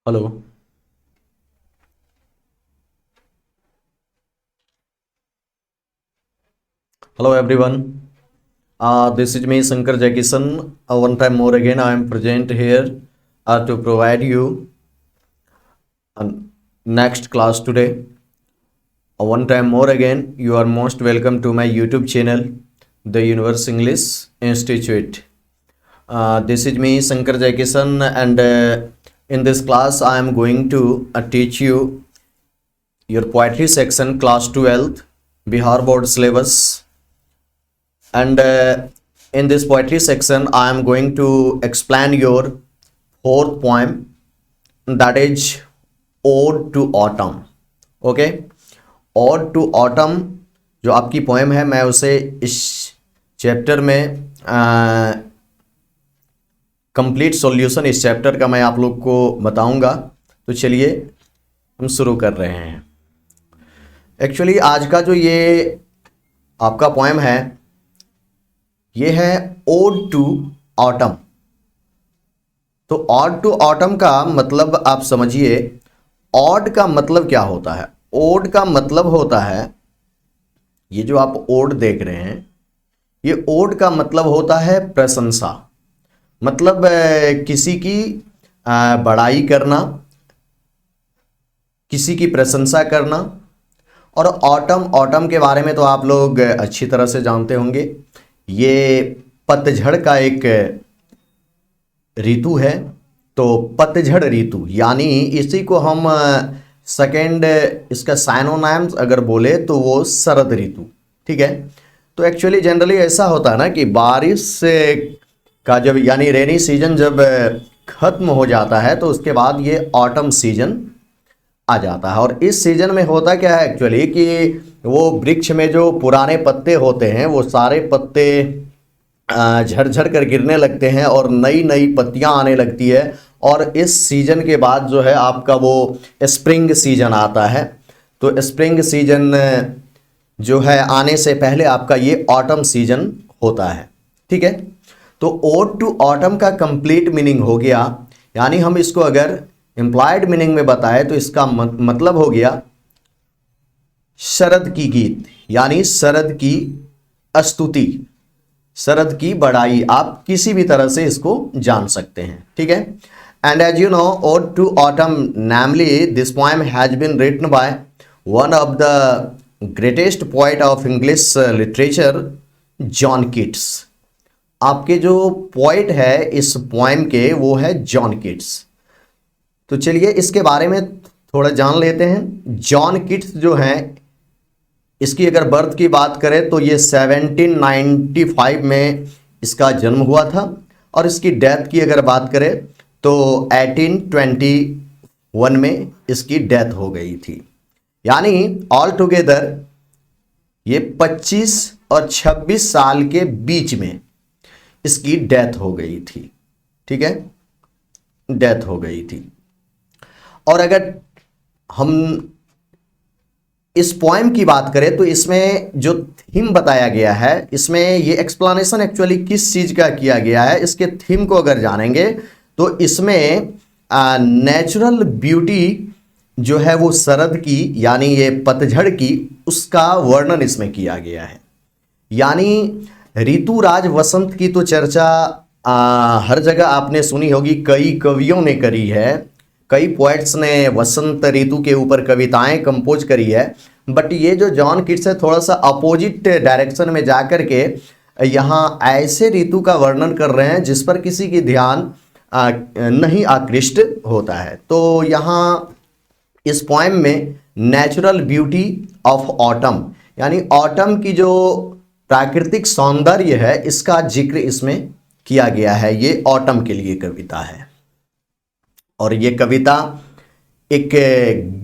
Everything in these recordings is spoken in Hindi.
Hello. Hello everyone. This is me Shankar Jackison. One time more again I am present here to provide you a next class today. One time more again you are most welcome to my YouTube channel, The Universe English Institute. This is me Shankar Jackison, and in this class I am going to teach you your poetry section, class 12th, Bihar board syllabus. And in this poetry section I am going to explain your fourth poem, that is Ode to Autumn. Okay, Ode to Autumn जो आपकी पोएम है, मैं उसे इस चैप्टर में कंप्लीट सॉल्यूशन इस चैप्टर का मैं आप लोग को बताऊंगा। तो चलिए हम शुरू कर रहे हैं। एक्चुअली आज का जो ये आपका पोएम है ये है ओड टू ऑटम। तो ऑड टू ऑटम का मतलब आप समझिए, ऑड का मतलब क्या होता है। ओड का मतलब होता है, ये जो आप ओड देख रहे हैं, ये ओड का मतलब होता है प्रशंसा, मतलब किसी की बड़ाई करना, किसी की प्रशंसा करना। और ऑटम के बारे में तो आप लोग अच्छी तरह से जानते होंगे, ये पतझड़ का एक ऋतु है। तो पतझड़ ऋतु यानी इसी को हम सेकेंड इसका साइनोनाइम्स अगर बोले तो वो शरद ऋतु, ठीक है। तो एक्चुअली जनरली ऐसा होता है ना कि बारिश का जब यानी रेनी सीजन जब खत्म हो जाता है तो उसके बाद ये ऑटम सीजन आ जाता है। और इस सीजन में होता क्या है एक्चुअली कि वो वृक्ष में जो पुराने पत्ते होते हैं वो सारे पत्ते झड़ कर गिरने लगते हैं और नई नई पत्तियां आने लगती है। और इस सीजन के बाद जो है आपका वो स्प्रिंग सीजन आता है। तो स्प्रिंग सीजन जो है आने से पहले आपका ये ऑटम सीजन होता है, ठीक है। तो ओड टू ऑटम का कंप्लीट मीनिंग हो गया, यानी हम इसको अगर इम्प्लाइड मीनिंग में बताए तो इसका मतलब हो गया शरद की गीत, यानी शरद की स्तुति, शरद की बड़ाई, आप किसी भी तरह से इसको जान सकते हैं, ठीक है। And as you know, ode to autumn namely this poem has been written by one of the greatest poet of English literature, John Keats. आपके जो पोएट है इस पोएम के वो है जॉन कीट्स। तो चलिए इसके बारे में थोड़ा जान लेते हैं। जॉन कीट्स जो हैं, इसकी अगर बर्थ की बात करें तो ये 1795 में इसका जन्म हुआ था, और इसकी डेथ की अगर बात करें तो 1821 में इसकी डेथ हो गई थी। यानी ऑल टुगेदर ये 25 और 26 साल के बीच में इसकी डेथ हो गई थी, ठीक है, डेथ हो गई थी। और अगर हम इस पोएम की बात करें तो इसमें जो थीम बताया गया है, इसमें ये एक्सप्लेनेशन एक्चुअली किस चीज़ का किया गया है, इसके थीम को अगर जानेंगे तो इसमें नेचुरल ब्यूटी जो है वो शरद की यानी ये पतझड़ की, उसका वर्णन इसमें किया गया है। यानी ऋतुराज वसंत की तो चर्चा हर जगह आपने सुनी होगी, कई कवियों ने करी है, कई पोएट्स ने वसंत ऋतु के ऊपर कविताएं कंपोज करी है। बट ये जो जॉन कीट्स है थोड़ा सा अपोजिट डायरेक्शन में जाकर के यहाँ ऐसे ऋतु का वर्णन कर रहे हैं जिस पर किसी की ध्यान नहीं आकृष्ट होता है। तो यहाँ इस पोएम में नेचुरल ब्यूटी ऑफ ऑटम यानी ऑटम की जो प्राकृतिक सौंदर्य है इसका जिक्र इसमें किया गया है। ये ऑटम के लिए कविता है, और ये कविता एक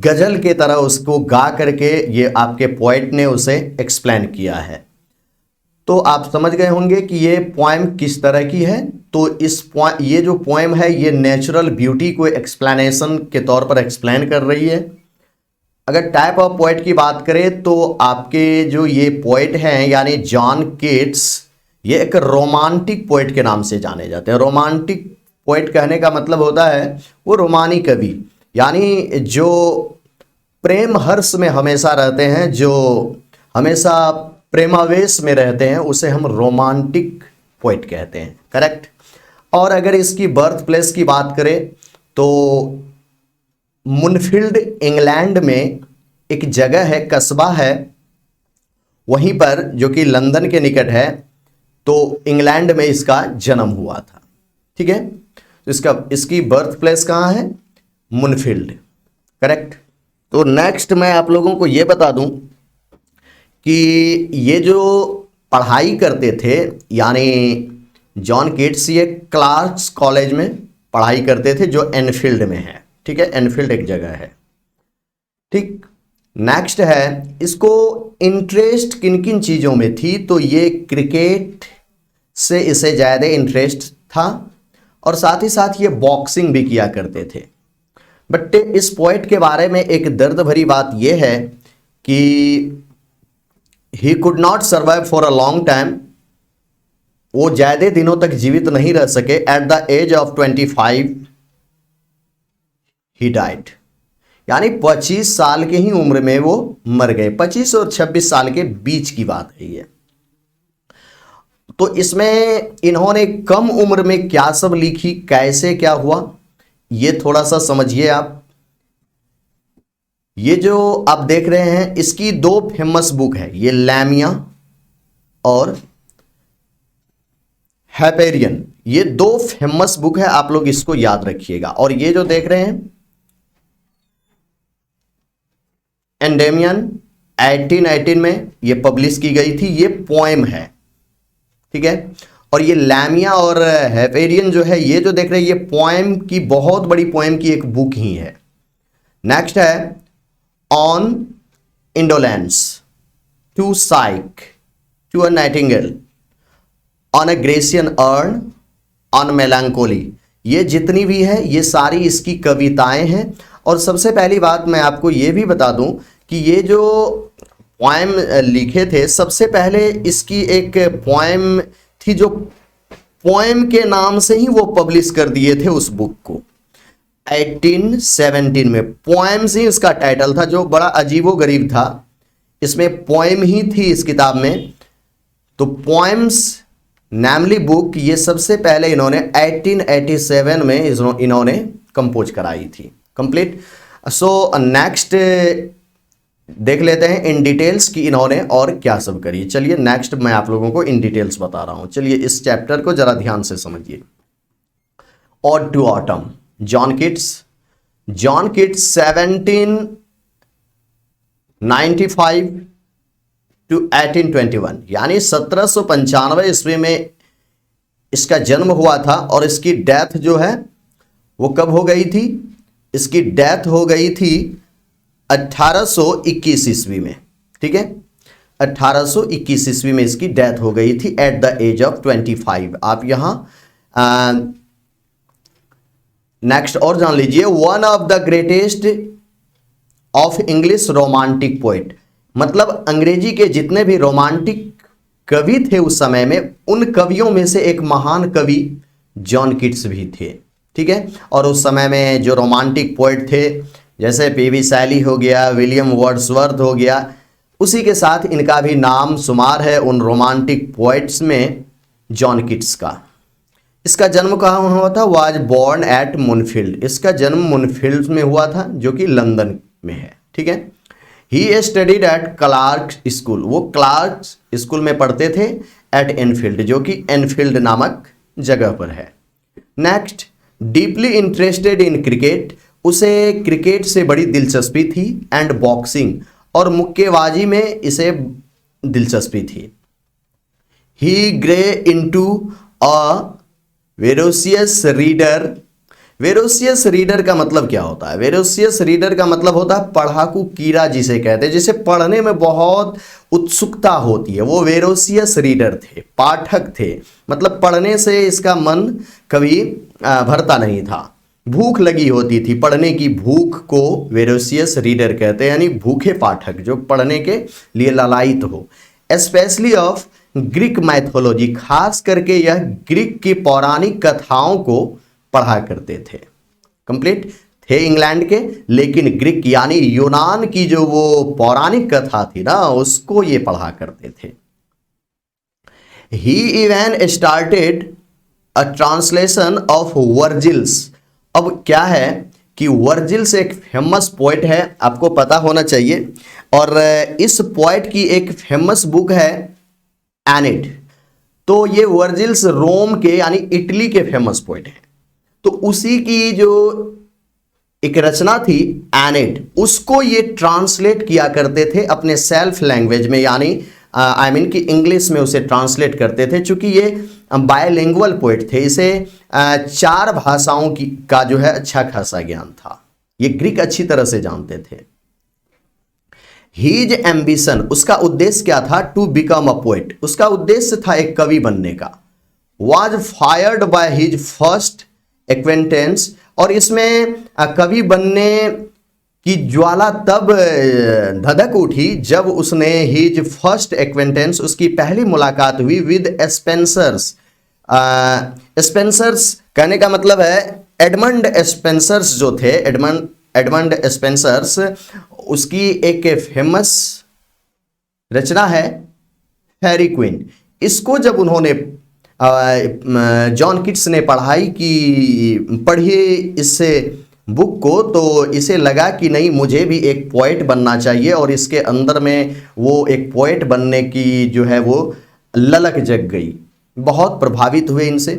गजल के तरह उसको गा करके ये आपके पोएट ने उसे एक्सप्लेन किया है। तो आप समझ गए होंगे कि ये पोएम किस तरह की है। तो ये जो पोएम है ये नेचुरल ब्यूटी को एक्सप्लेनेशन के तौर पर एक्सप्लेन कर रही है। अगर टाइप ऑफ पोएट की बात करें तो आपके जो ये पोएट हैं यानी जॉन कीट्स, ये एक रोमांटिक पोएट के नाम से जाने जाते हैं। रोमांटिक पोएट कहने का मतलब होता है वो रोमानी कवि। यानी जो प्रेम हर्ष में हमेशा रहते हैं, जो हमेशा प्रेमावेश में रहते हैं, उसे हम रोमांटिक पोइट कहते हैं। करेक्ट। और अगर इसकी बर्थ प्लेस की बात करें तो मुनफील्ड इंग्लैंड में एक जगह है, कस्बा है वहीं पर, जो कि लंदन के निकट है। तो इंग्लैंड में इसका जन्म हुआ था। ठीक है, तो इसकी बर्थ प्लेस कहाँ है? मुनफील्ड। करेक्ट। तो नेक्स्ट मैं आप लोगों को ये बता दूं कि ये जो पढ़ाई करते थे, यानी जॉन किट्स, ये क्लार्क्स कॉलेज में पढ़ाई करते थे जो एनफील्ड में है। ठीक है, एनफील्ड एक जगह है। ठीक। नेक्स्ट है, इसको इंटरेस्ट किन किन चीज़ों में थी? तो ये क्रिकेट से इसे ज़्यादा इंटरेस्ट था और साथ ही साथ ये बॉक्सिंग भी किया करते थे। बट इस पोएट के बारे में एक दर्द भरी बात यह है कि he could not survive for a long time. वो ज़्यादा दिनों तक जीवित नहीं रह सके। At the age of 25 he died, यानी 25 साल के ही उम्र में वो मर गए। 25 और 26 साल के बीच की बात है ये। तो इसमें इन्होंने कम उम्र में क्या सब लिखी, कैसे क्या हुआ, ये थोड़ा सा समझिए आप। ये जो आप देख रहे हैं, इसकी 2 फेमस बुक है, ये लैमिया और हाइपेरियन। ये 2 फेमस बुक है, आप लोग इसको याद रखिएगा। और ये जो देख रहे हैं एंडेमियन 1818 में ये पब्लिश की गई थी, ये पोएम है। ठीक है। और ये लैमिया और हाइपेरियन जो है, ये जो देख रहे हैं, ये पोएम की, बहुत बड़ी पोएम की एक बुक ही है। नेक्स्ट है on indolence, to Psyche, to a nightingale, on a Grecian urn, on melancholy. ये जितनी भी है ये सारी इसकी कविताएं हैं। और सबसे पहली बात मैं आपको ये भी बता दूं कि ये जो पोएम लिखे थे, सबसे पहले इसकी एक पोएम थी जो पोएम के नाम से ही वो पब्लिश कर दिए थे उस बुक को। 1817 में पोएम्स ही इसका टाइटल था, जो बड़ा अजीबोगरीब था। इसमें पोएम ही थी इस किताब में। तो पोएम्स नैमली बुक ये सबसे पहले इन्होंने 1887 में इन्होंने कंपोज कराई थी। कंप्लीट। सो नेक्स्ट देख लेते हैं इन डिटेल्स कि इन्होंने और क्या सब करी। चलिए नेक्स्ट मैं आप लोगों को इन डिटेल्स बता रहा हूं। चलिए इस चैप्टर को जरा ध्यान से समझिए। Ode to autumn, John Keats. John Keats 1795 to 1821, यानी 1795 ईस्वी में इसका जन्म हुआ था। और इसकी डेथ जो है वो कब हो गई थी? इसकी डेथ हो गई थी 1821 ईस्वी में। ठीक है, 1821 ईस्वी में इसकी डेथ हो गई थी एट द एज ऑफ 25। आप यहां नेक्स्ट और जान लीजिए। One of the greatest of English romantic poet, मतलब अंग्रेजी के जितने भी रोमांटिक कवि थे उस समय में, उन कवियों में से एक महान कवि जॉन किट्स भी थे। ठीक है। और उस समय में जो रोमांटिक पोइट थे, जैसे पीवी शैली हो गया, विलियम वर्ड्सवर्थ हो गया, उसी के साथ इनका भी नाम शुमार है उन रोमांटिक पोइट्स में जॉन किट्स का। इसका जन्म कहाँ हुआ था? Was born at Moorfield. इसका जन्म मुनफील्ड में हुआ था, जो कि लंदन में है। ठीक है। He studied at Clarke school, वो क्लार्क स्कूल में पढ़ते थे एट एनफील्ड, जो कि एनफील्ड नामक जगह पर है। Next, deeply interested in cricket, उसे क्रिकेट से बड़ी दिलचस्पी थी। एंड बॉक्सिंग, और मुक्केबाजी में इसे दिलचस्पी थी। He grew into a voracious reader. Voracious reader का मतलब क्या होता है? वेरोसियस रीडर का मतलब होता है पढ़ाकू कीड़ा, जिसे कहते हैं, जिसे पढ़ने में बहुत उत्सुकता होती है, वो वेरोसियस रीडर थे, पाठक थे। मतलब पढ़ने से इसका मन कभी भरता नहीं था, भूख लगी होती थी। पढ़ने की भूख को वेरोसियस रीडर कहते हैं, यानी भूखे पाठक जो पढ़ने के लिए ललायित हो। स्पेशली ऑफ ग्रीक मैथोलॉजी, खास करके यह ग्रीक की पौराणिक कथाओं को पढ़ा करते थे। कंप्लीट। थे इंग्लैंड के, लेकिन ग्रीक यानी यूनान की जो वो पौराणिक कथा थी ना, उसको ये पढ़ा करते थे। He even started a translation of Virgil's. अब क्या है कि वर्जिल्स एक फेमस पोएट है, आपको पता होना चाहिए, और इस पोएट की एक फेमस बुक है एनेड। तो ये वर्जिल्स रोम के यानी इटली के फेमस पोएट हैं, तो उसी की जो एक रचना थी एनेड, उसको ये ट्रांसलेट किया करते थे अपने सेल्फ लैंग्वेज में, यानी आई मीन कि इंग्लिश में उसे ट्रांसलेट करते थे। चूंकि ये बायलिंगुअल पोएट थे, इसे 4 भाषाओं की का जो है अच्छा खासा ज्ञान था, ये ग्रीक अच्छी तरह से जानते थे। हीज एम्बिशन, उसका उद्देश्य क्या था? टू बिकम अ पोएट, उसका उद्देश्य था एक कवि बनने का। Was fired by his first acquaintance, और इसमें कवि बनने की ज्वाला तब धधक उठी जब उसने हिज फर्स्ट एक्वेंटेंस, उसकी पहली मुलाकात हुई विद स्पेंसर्स। स्पेंसर्स कहने का मतलब है एडमंड स्पेंसर्स जो थे, एडमंड स्पेंसर्स, उसकी एक फेमस रचना है फेरी क्वीन। इसको जब उन्होंने जॉन किट्स ने पढ़ी इससे बुक को, तो इसे लगा कि नहीं, मुझे भी एक पोएट बनना चाहिए, और इसके अंदर में वो एक पोएट बनने की जो है वो ललक जग गई। बहुत प्रभावित हुए इनसे।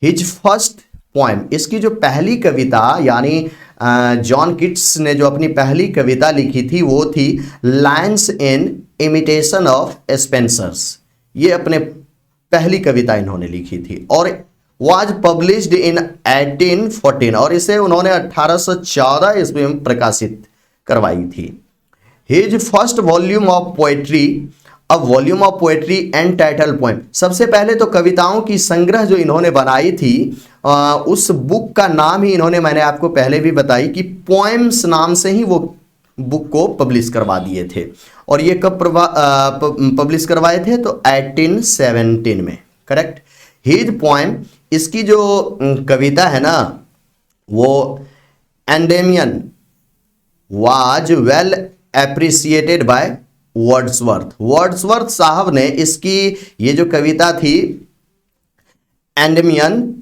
हिज फर्स्ट पोएम, इसकी जो पहली कविता, यानी जॉन किट्स ने जो अपनी पहली कविता लिखी थी वो थी lines in imitation of Spencer's. ये अपने पहली कविता इन्होंने लिखी थी, और वाज पब्लिश्ड इन 1814, और इसे उन्होंने 1814 ईस्वी में प्रकाशित करवाई थी। His first volume of poetry, अब volume of poetry and title poem, सबसे पहले तो कविताओं की संग्रह जो इन्होंने बनाई थी, उस बुक का नाम ही इन्होंने, मैंने आपको पहले भी बताई कि पोएम्स नाम से ही वो बुक को पब्लिश करवा दिए थे। और ये कब पब्लिश करवाए थे? तो 1817 में, करेक्ट। हिज पोएम, इसकी जो कविता है ना, वो Endymion was well appreciated by Wordsworth. Wordsworth साहब ने इसकी ये जो कविता थी एंडेमियन,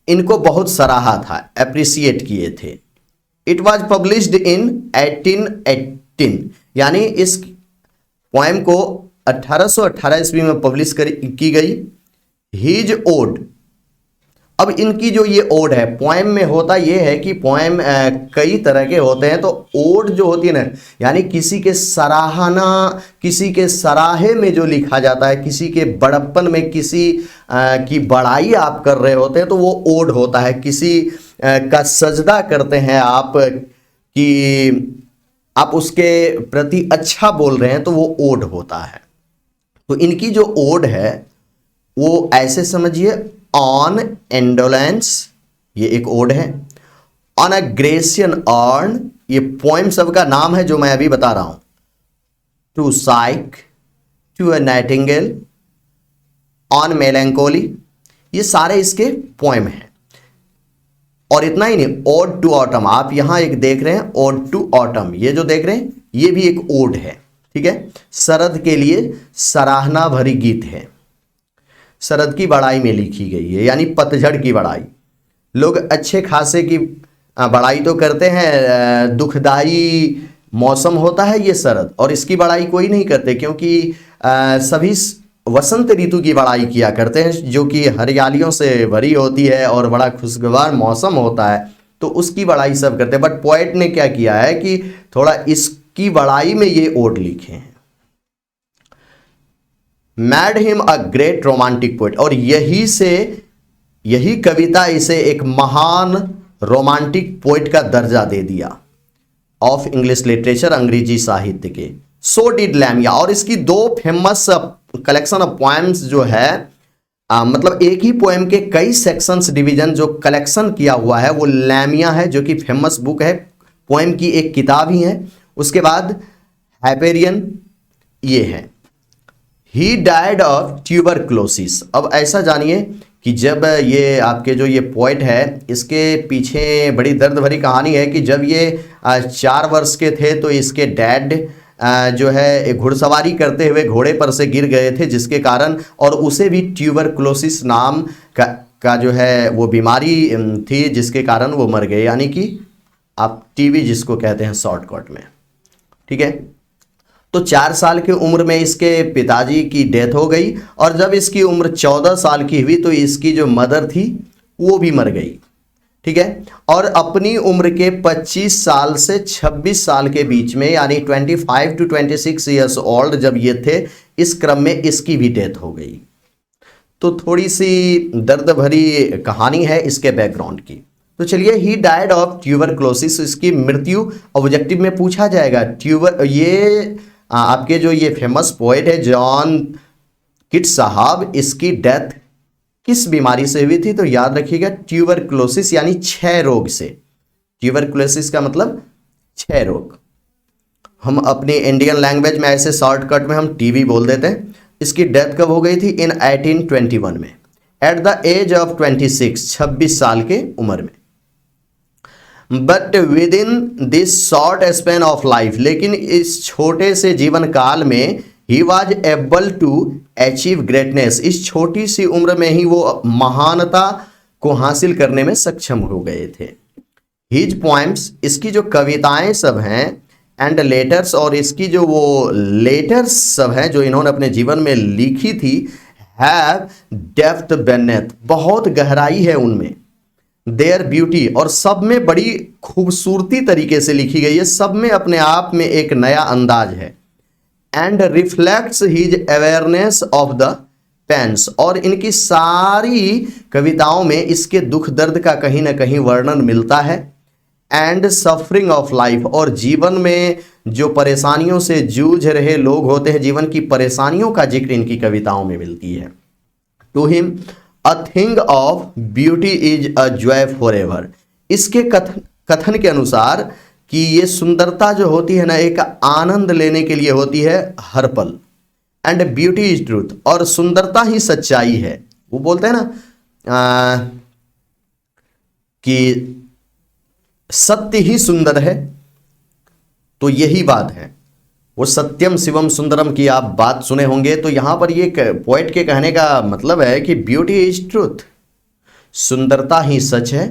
इनको बहुत सराहा था, एप्रिसिएट किए थे। इट वाज पब्लिश्ड इन 1818, यानी इस पोएम को 1818 ईस्वी में पब्लिश की गई। हिज ओड, अब इनकी जो ये ओड है, पोएम में होता ये है कि पोएम कई तरह के होते हैं, तो ओड जो होती है ना, यानी किसी के सराहना, किसी के सराहे में जो लिखा जाता है, किसी के बड़प्पन में किसी की बड़ाई आप कर रहे होते हैं, तो वो ओड होता है। किसी का सजदा करते हैं आप, कि आप उसके प्रति अच्छा बोल रहे हैं, तो वो ओड होता है। तो इनकी जो ओड है वो ऐसे समझिए, ऑन इंडोलेंस, ये एक ओड है। ऑन अ ग्रेसियन अर्न, ये पोएम सबका नाम है जो मैं अभी बता रहा हूं। To Psyche, to a nightingale, on melancholy, ये सारे इसके पोएम हैं। और इतना ही नहीं, ओड टू ऑटम, आप यहां एक देख रहे हैं ओड टू ऑटम, ये जो देख रहे हैं ये भी एक ओड है, ठीक है। शरद के लिए सराहना भरी गीत है, शरद की बड़ाई में लिखी गई है, यानी पतझड़ की बड़ाई। लोग अच्छे खासे की बड़ाई तो करते हैं, दुखदाई मौसम होता है ये शरद, और इसकी बड़ाई कोई नहीं करते, क्योंकि सभी वसंत ऋतु की बड़ाई किया करते हैं, जो कि हरियालियों से भरी होती है और बड़ा खुशगवार मौसम होता है, तो उसकी बड़ाई सब करते हैं। बट पोएट ने क्या किया है कि थोड़ा इसकी बड़ाई में ये ओड लिखे हैं। Mad him a great romantic poet, और यही कविता इसे एक महान रोमांटिक पोएट का दर्जा दे दिया ऑफ इंग्लिश लिटरेचर, अंग्रेजी साहित्य के। सो डिड लैमिया, और इसकी 2 फेमस कलेक्शन ऑफ पोएम्स जो है, मतलब एक ही पोएम के कई सेक्शंस डिवीजन जो कलेक्शन किया हुआ है वो लैमिया है, जो कि फेमस बुक है, पोएम की एक किताब ही है। उसके बाद हाइपेरियन ये है। ही डाइड ऑफ ट्यूबरक्लोसिस, अब ऐसा जानिए कि जब ये आपके जो ये पोएट है, इसके पीछे बड़ी दर्द भरी कहानी है कि जब ये 4 वर्ष के थे तो इसके डैड जो है एक घुड़सवारी करते हुए घोड़े पर से गिर गए थे, जिसके कारण, और उसे भी ट्यूबरकुलोसिस नाम का जो है वो बीमारी थी, जिसके कारण वो मर गए, यानी कि आप टीबी जिसको कहते हैं शॉर्टकट में। ठीक है, तो 4 साल की उम्र में इसके पिताजी की डेथ हो गई, और जब इसकी उम्र 14 साल की हुई तो इसकी जो मदर थी वो भी मर गई। ठीक है, और अपनी उम्र के 25 साल से 26 साल के बीच में, यानी 25 to 26 ईयर्स ओल्ड जब ये थे, इस क्रम में इसकी भी डेथ हो गई। तो थोड़ी सी दर्द भरी कहानी है इसके बैकग्राउंड की। तो चलिए, ही डायड ऑफ ट्यूबरकुलोसिस, इसकी मृत्यु ऑब्जेक्टिव में पूछा जाएगा। ये आपके जो ये फेमस पोएट है जॉन किट्स साहब, इसकी डेथ किस बीमारी से हुई थी? तो याद रखिएगा ट्यूबरकुलोसिस यानी क्षय रोग से। ट्यूबरकुलोसिस का मतलब क्षय रोग। हम अपनी इंडियन लैंग्वेज में ऐसे शॉर्टकट में हम टीबी बोल देते हैं। इसकी डेथ कब हो गई थी? इन 1821 में, एट द एज ऑफ 26 साल के उम्र में। But within this short span of life, लेकिन इस छोटे से जीवन काल में he was able to achieve greatness, इस छोटी सी उम्र में ही वो महानता को हासिल करने में सक्षम हो गए थे। हिज पोएम्स, इसकी जो कविताएं सब हैं, एंड लेटर्स, और इसकी जो वो लेटर्स सब हैं जो इन्होंने अपने जीवन में लिखी थी, हैव डेप्थ बेनेथ, बहुत गहराई है उनमें, देयर ब्यूटी, और सब में बड़ी खूबसूरती तरीके से लिखी गई है, सब में अपने आप में एक नया अंदाज है। And reflects his awareness of the pains, और इनकी सारी कविताओं में इसके दुख दर्द का कहीं ना कहीं वर्णन मिलता है। एंड सफरिंग ऑफ लाइफ, और जीवन में जो परेशानियों से जूझ रहे लोग होते हैं, जीवन की परेशानियों का जिक्र इनकी कविताओं में मिलती है। To him a thing of beauty is a joy for ever, इसके कथन के अनुसार कि ये सुंदरता जो होती है ना, एक आनंद लेने के लिए होती है हर पल। एंड ब्यूटी इज ट्रूथ, और सुंदरता ही सच्चाई है। वो बोलते हैं ना कि सत्य ही सुंदर है, तो यही बात है। वो सत्यम शिवम सुंदरम की आप बात सुने होंगे। तो यहां पर ये पोएट के कहने का मतलब है कि ब्यूटी इज ट्रूथ, सुंदरता ही सच है,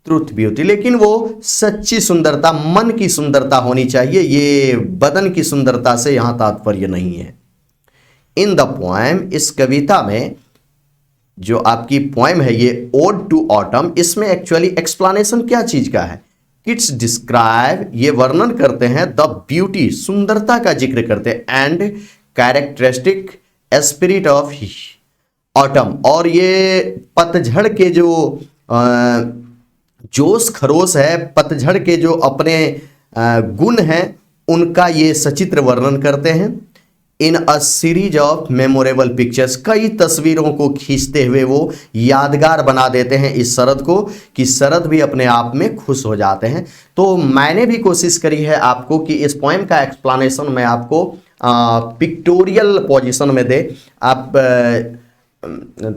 ट्रूथ ब्यूटी, लेकिन वो सच्ची सुंदरता, मन की सुंदरता होनी चाहिए, ये बदन की सुंदरता से यहां तात्पर्य नहीं है। इन द पोएम, इस कविता में जो आपकी पोएम है ये ओड टू ऑटम, इसमें एक्चुअली एक्सप्लेनेशन क्या चीज का है? किट्स डिस्क्राइब, ये वर्णन करते हैं, द ब्यूटी, सुंदरता का जिक्र करते हैं, and characteristic spirit of autumn, और ये पतझड़ के जो जोश खरोश है, पतझड़ के जो अपने गुण हैं, उनका ये सचित्र वर्णन करते हैं। In a series of memorable pictures, कई तस्वीरों को खींचते हुए वो यादगार बना देते हैं इस शरद को, कि शरद भी अपने आप में खुश हो जाते हैं। तो मैंने भी कोशिश करी है आपको कि इस पोएम का एक्सप्लेनेशन मैं आपको पिक्टोरियल पोजीशन में दे, आप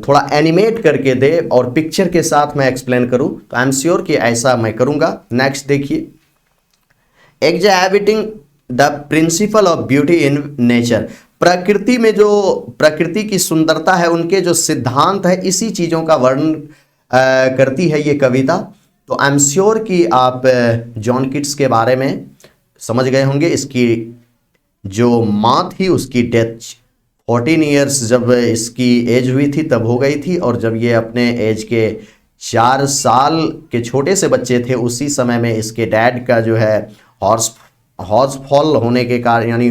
थोड़ा एनिमेट करके दे और पिक्चर के साथ मैं एक्सप्लेन करूं, तो आई एम श्योर कि ऐसा मैं करूंगा। नेक्स्ट देखिए, exhibiting the principle of beauty in nature, प्रकृति में जो प्रकृति की सुंदरता है, उनके जो सिद्धांत है, इसी चीजों का वर्णन करती है ये कविता। तो आई एम श्योर कि आप जॉन किट्स के बारे में समझ गए होंगे। इसकी जो माँ थी उसकी डेथ 14 ईयर्स जब इसकी एज हुई थी तब हो गई थी, और जब ये अपने एज के 4 साल के छोटे से बच्चे थे उसी समय में इसके डैड का जो है हॉर्स फॉल होने के कारण, यानी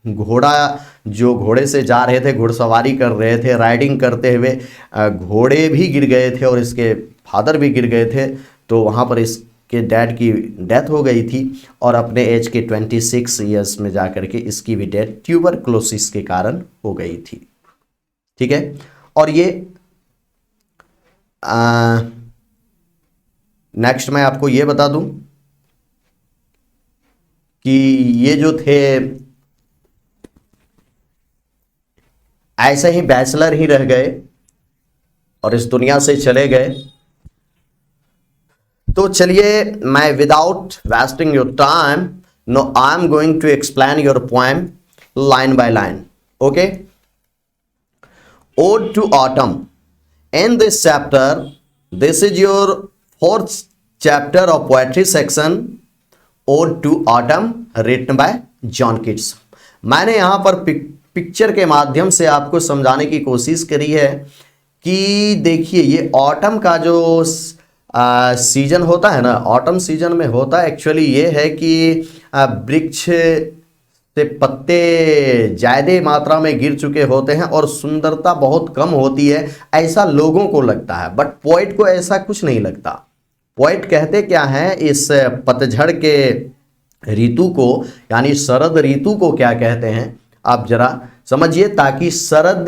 घोड़े से जा रहे थे, घुड़सवारी कर रहे थे, राइडिंग करते हुए घोड़े भी गिर गए थे और इसके फादर भी गिर गए थे, तो वहाँ पर इसके डैड की डेथ हो गई थी। और अपने एज के 26 ईयर्स में जा कर के इसकी भी डेथ ट्यूबरकुलोसिस के कारण हो गई थी। ठीक है, और ये नेक्स्ट मैं आपको ये बता दूं कि ये जो थे ऐसे ही बैचलर ही रह गए, और इस दुनिया से चले गए। तो चलिए, मैं without wasting your time, now I am going to explain your poem line by line. Okay, Ode to Autumn. In this chapter, this is your fourth chapter of poetry section, Ode to Autumn, written by John Keats. मैंने यहाँ पर पिक्चर के माध्यम से आपको समझाने की कोशिश करी है कि देखिए, ये ऑटम का जो सीजन होता है ना, ऑटम सीजन में होता है एक्चुअली ये है कि वृक्ष से पत्ते ज़्यादा मात्रा में गिर चुके होते हैं और सुंदरता बहुत कम होती है, ऐसा लोगों को लगता है। बट पोइट को ऐसा कुछ नहीं लगता। पोइट कहते क्या हैं, इस पतझड़ के ऋतु को यानी शरद ऋतु को क्या कहते हैं, आप जरा समझिए, ताकि शरद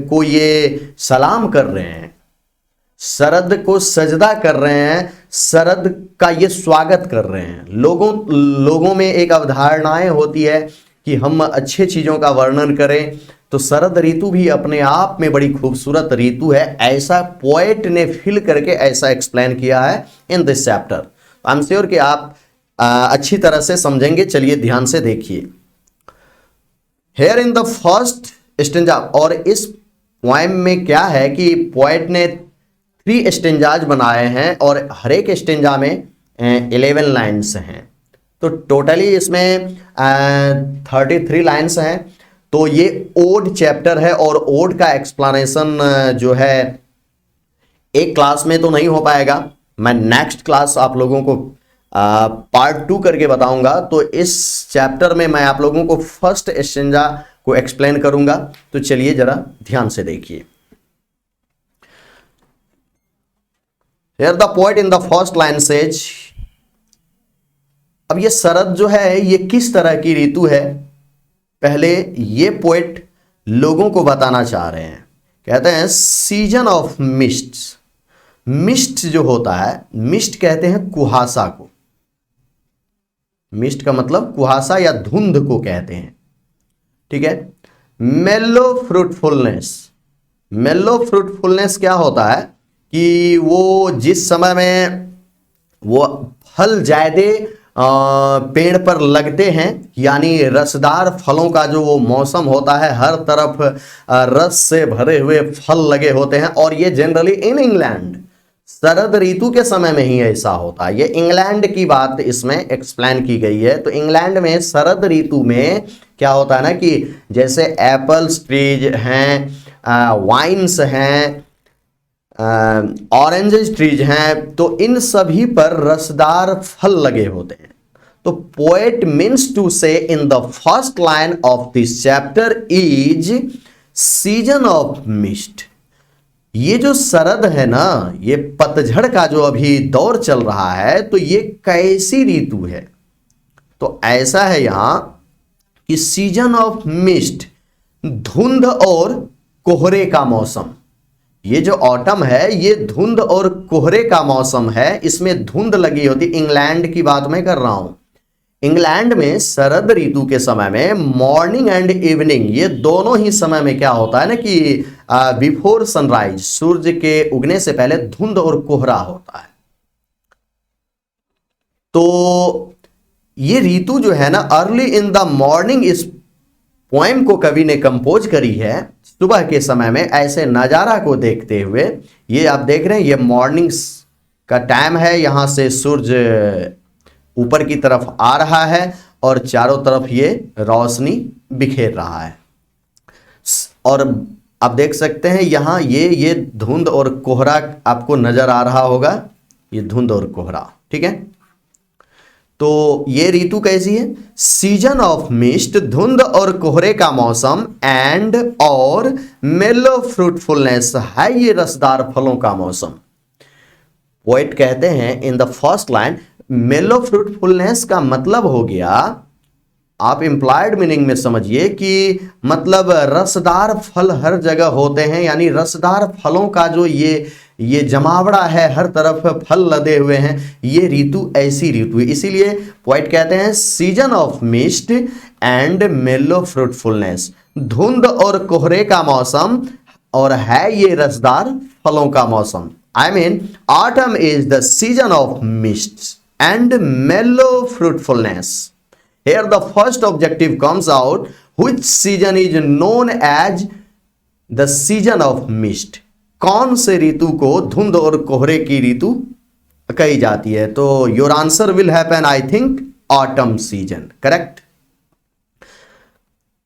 को ये सलाम कर रहे हैं, शरद को सजदा कर रहे हैं, शरद का ये स्वागत कर रहे हैं। लोगों में एक अवधारणाएं होती है कि हम अच्छे चीज़ों का वर्णन करें, तो शरद ऋतु भी अपने आप में बड़ी खूबसूरत ऋतु है, ऐसा पोएट ने फील करके ऐसा एक्सप्लेन किया है in this chapter. I am sure कि आप अच्छी तरह से समझेंगे। चलिए ध्यान से देखिए। Here in the first stanza, और इस पोएम में क्या है कि पोएट ने 3 स्टेंजाज बनाए हैं और हर एक स्टेंजा में 11 लाइन्स हैं, तो टोटली इसमें 33 लाइन्स हैं। तो ये ओड चैप्टर है और ओड का एक्सप्लेनेशन जो है एक क्लास में तो नहीं हो पाएगा, मैं नेक्स्ट क्लास आप लोगों को पार्ट 2 करके बताऊंगा। तो इस चैप्टर में मैं आप लोगों को फर्स्ट स्टेंजा को एक्सप्लेन करूंगा। तो चलिए जरा ध्यान से देखिए। Here the poet in the first line says, अब ये शरद जो है ये किस तरह की ऋतु है, पहले ये पोएट लोगों को बताना चाह रहे हैं। कहते हैं सीजन ऑफ मिस्ट। मिस्ट जो होता है, मिस्ट कहते हैं कुहासा को, मिस्ट का मतलब कुहासा या धुंध को कहते हैं, ठीक है। मेलो फ्रूटफुलनेस, मेलो फ्रूटफुलनेस क्या होता है कि वो जिस समय में वो फल ज्यादा पेड़ पर लगते हैं, यानी रसदार फलों का जो वो मौसम होता है, हर तरफ रस से भरे हुए फल लगे होते हैं, और ये जनरली इन इंग्लैंड शरद ऋतु के समय में ही ऐसा होता है। ये इंग्लैंड की बात इसमें एक्सप्लेन की गई है। तो इंग्लैंड में शरद ऋतु में क्या होता है ना कि जैसे एप्पल्स ट्रीज हैं, वाइन्स हैं, ऑरेंज ट्रीज हैं, तो इन सभी पर रसदार फल लगे होते हैं। तो पोएट मीन्स टू से इन the first line of this chapter is season of mist. ये जो शरद है ना, ये पतझड़ का जो अभी दौर चल रहा है, तो ये कैसी ऋतु है, तो ऐसा है यहां कि सीजन ऑफ मिस्ट, धुंध और कोहरे का मौसम। ये जो ऑटम है ये धुंध और कोहरे का मौसम है, इसमें धुंध लगी होती। इंग्लैंड की बात मैं कर रहा हूं। इंग्लैंड में शरद ऋतु के समय में मॉर्निंग एंड इवनिंग, ये दोनों ही समय में क्या होता है ना कि बिफोर सनराइज, सूर्य के उगने से पहले धुंध और कोहरा होता है। तो ये ऋतु जो है ना, अर्ली इन द मॉर्निंग, इस पोएम को कवि ने कंपोज करी है सुबह के समय में, ऐसे नज़ारा को देखते हुए। ये आप देख रहे हैं, ये मॉर्निंग्स का टाइम है, यहाँ से सूरज ऊपर की तरफ आ रहा है और चारों तरफ ये रोशनी बिखेर रहा है। और आप देख सकते हैं यहाँ ये धुंध और कोहरा आपको नजर आ रहा होगा, ये धुंध और कोहरा, ठीक है। तो ये ऋतु कैसी है? सीजन ऑफ मिस्ट, धुंध और कोहरे का मौसम, एंड और मेलो फ्रूटफुलनेस है, ये रसदार फलों का मौसम। पोएट कहते हैं इन द फर्स्ट लाइन, मेलो फ्रूटफुलनेस का मतलब हो गया, आप इंप्लाइड मीनिंग में समझिए कि मतलब रसदार फल हर जगह होते हैं, यानी रसदार फलों का जो ये जमावड़ा है, हर तरफ फल लदे हुए हैं, ये ऋतु ऐसी ऋतु है। इसीलिए पोएट कहते हैं season of mist and mellow fruitfulness, धुंध और कोहरे का मौसम, और है ये रसदार फलों का मौसम। I mean autumn is the season of mist and mellow fruitfulness. Here the first objective comes out, which season is known as the season of mist? कौन से ऋतु को धुंध और कोहरे की ऋतु कही जाती है? तो your answer will happen I think autumn season, correct.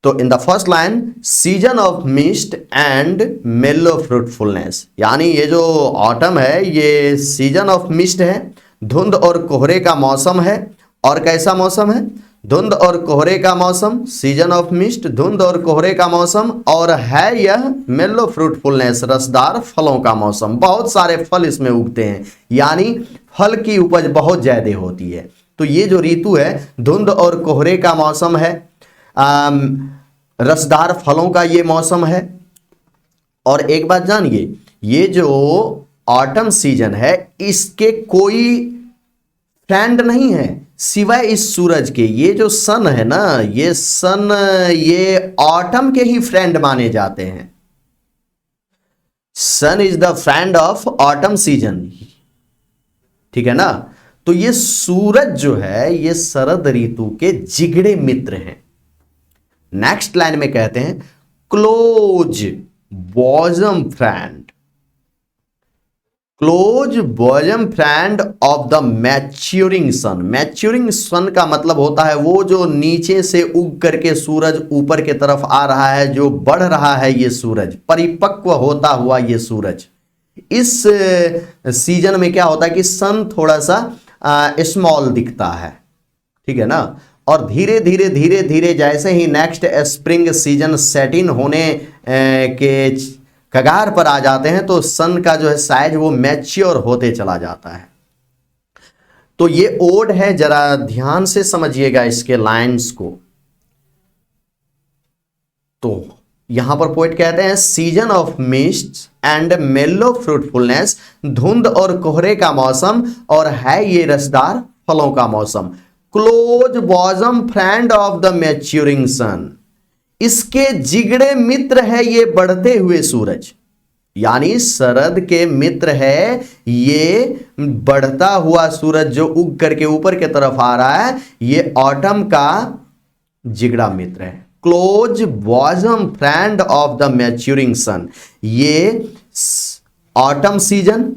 तो in the first line season of mist and mellow fruitfulness, यानी ये जो ऑटम है ये सीजन ऑफ मिस्ट है, धुंध और कोहरे का मौसम है। और कैसा मौसम है? धुंध और कोहरे का मौसम, सीजन ऑफ मिस्ट, धुंध और कोहरे का मौसम, और है यह मेलो फ्रूटफुलनेस, रसदार फलों का मौसम। बहुत सारे फल इसमें उगते हैं, यानी फल की उपज बहुत ज्यादा होती है। तो ये जो ऋतु है धुंध और कोहरे का मौसम है, रसदार फलों का ये मौसम है। और एक बात जानिए, ये जो ऑटम सीजन है इसके कोई फ्रेंड नहीं है सिवाय इस सूरज के। ये जो सन है ना, ये सन ये ऑटम के ही फ्रेंड माने जाते हैं। Sun is the friend of autumn season, ठीक है ना। तो ये सूरज जो है ये शरद ऋतु के जिगड़े मित्र हैं। नेक्स्ट लाइन में कहते हैं close bosom friend, close bosom friend of the maturing sun. Maturing sun का मतलब होता है वो जो नीचे से उग करके सूरज ऊपर की तरफ आ रहा है, जो बढ़ रहा है ये सूरज, परिपक्व होता हुआ ये सूरज। इस सीजन में क्या होता है कि सन थोड़ा सा स्मॉल दिखता है, ठीक है ना। और धीरे धीरे धीरे धीरे जैसे ही नेक्स्ट स्प्रिंग सीजन सेट इन होने के कगार पर आ जाते हैं तो सन का जो है साइज वो मैच्योर होते चला जाता है। तो ये ओड है, जरा ध्यान से समझिएगा इसके लाइंस को। तो यहां पर पोएट कहते हैं season of mist and mellow fruitfulness, धुंध और कोहरे का मौसम और है ये रसदार फलों का मौसम। Close bosom friend of the maturing sun, इसके जिगड़े मित्र है ये बढ़ते हुए सूरज, यानी शरद के मित्र है ये बढ़ता हुआ सूरज जो उग करके ऊपर की तरफ आ रहा है, ये ऑटम का जिगड़ा मित्र है। Close bosom friend of the maturing sun, ये ऑटम सीजन,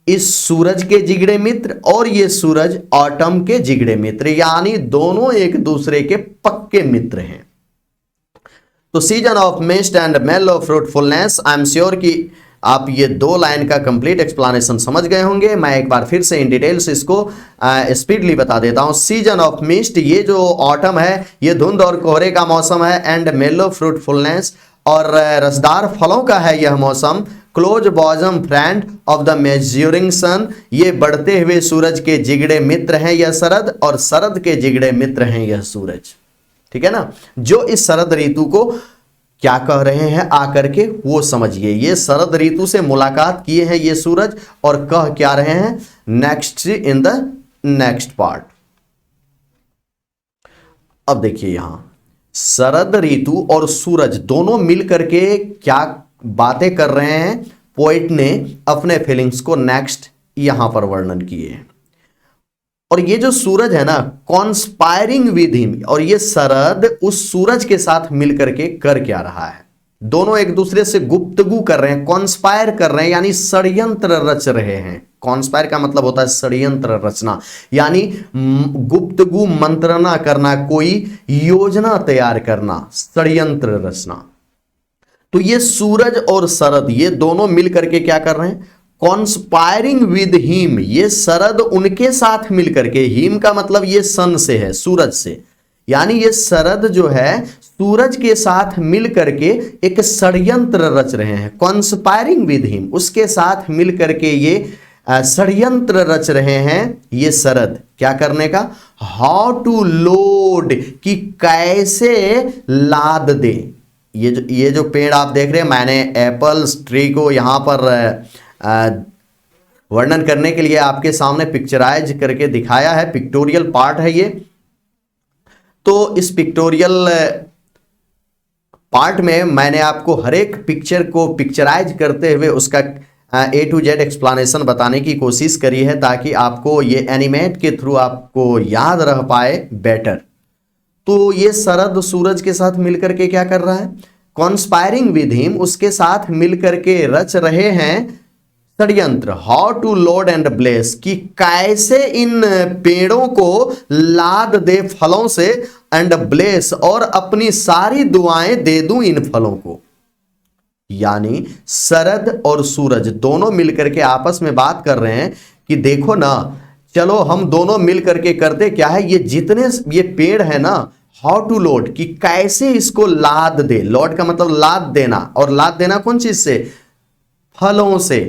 इस सूरज के जिगड़े मित्र और ये सूरज ऑटम के जिगड़े मित्र, यानी दोनों एक दूसरे के पक्के मित्र हैं। तो season of mist and mellow fruitfulness, I am sure कि आप ये दो लाइन का कंप्लीट एक्सप्लेनेशन समझ गए होंगे। मैं एक बार फिर से इन डिटेल्स इसको स्पीडली बता देता हूं। सीजन ऑफ मिस्ट, ये जो ऑटम है ये धुंध और कोहरे का मौसम है, एंड मेलो फ्रूटफुलनेस, और रसदार फलों का है यह मौसम। Close bosom friend of the maturing sun, ये बढ़ते हुए सूरज के जिगड़े मित्र हैं यह शरद, और शरद के जिगड़े मित्र हैं यह सूरज, ठीक है ना। जो इस शरद ऋतु को क्या कह रहे हैं आकर के वो समझिए। ये शरद ऋतु से मुलाकात किए हैं ये सूरज, और कह क्या रहे हैं next in the next part. अब देखिए यहां शरद ऋतु और सूरज दोनों मिलकर के क्या बातें कर रहे हैं, पोएट ने अपने फीलिंग्स को नेक्स्ट यहां पर वर्णन किए। और ये जो सूरज है ना कॉन्स्पायरिंग विद हिम, और ये शरद उस सूरज के साथ मिलकर के कर क्या रहा है, दोनों एक दूसरे से गुप्तगू कर रहे हैं, कॉन्स्पायर कर रहे हैं, यानी षड्यंत्र रच रहे हैं। कॉन्स्पायर का मतलब होता है षड्यंत्र रचना, यानी गुप्तगू मंत्रणा करना, कोई योजना तैयार करना, षड्यंत्र रचना। तो ये सूरज और शरद ये दोनों मिलकर के क्या कर रहे हैं, कॉन्स्पायरिंग विद हिम, ये शरद उनके साथ मिलकर के, हिम का मतलब ये सन से है, सूरज से, यानी ये शरद जो है सूरज के साथ मिलकर के एक षड्यंत्र रच रहे हैं। कॉन्स्पायरिंग विद हिम, उसके साथ मिलकर के ये षड्यंत्र रच रहे हैं ये शरद, क्या करने का, हाउ टू लोड, कि कैसे लाद दे। ये जो पेड़ आप देख रहे हैं, मैंने एप्पल्स ट्री को यहां पर वर्णन करने के लिए आपके सामने पिक्चराइज करके दिखाया है, पिक्टोरियल पार्ट है ये। तो इस पिक्टोरियल पार्ट में मैंने आपको हर एक पिक्चर को पिक्चराइज करते हुए उसका A to Z एक्सप्लेनेशन बताने की कोशिश करी है, ताकि आपको ये एनिमेट के थ्रू आपको याद रह पाए बेटर। तो ये शरद सूरज के साथ मिलकर के क्या कर रहा है, कॉन्स्पायरिंग विद हिम, उसके साथ मिलकर के रच रहे हैं षड्यंत्र, how to load and bless, कि कैसे इन पेड़ों को लाद दे फलों से, एंड ब्लेस, और अपनी सारी दुआएं दे दूं इन फलों को। यानी शरद और सूरज दोनों मिलकर के आपस में बात कर रहे हैं कि देखो ना, चलो हम दोनों मिलकर के करते क्या है, ये जितने ये पेड़ है ना, हाउ टू लोड, कि कैसे इसको लाद दे, लोड का मतलब लाद देना, और लाद देना कौन चीज से, फलों से,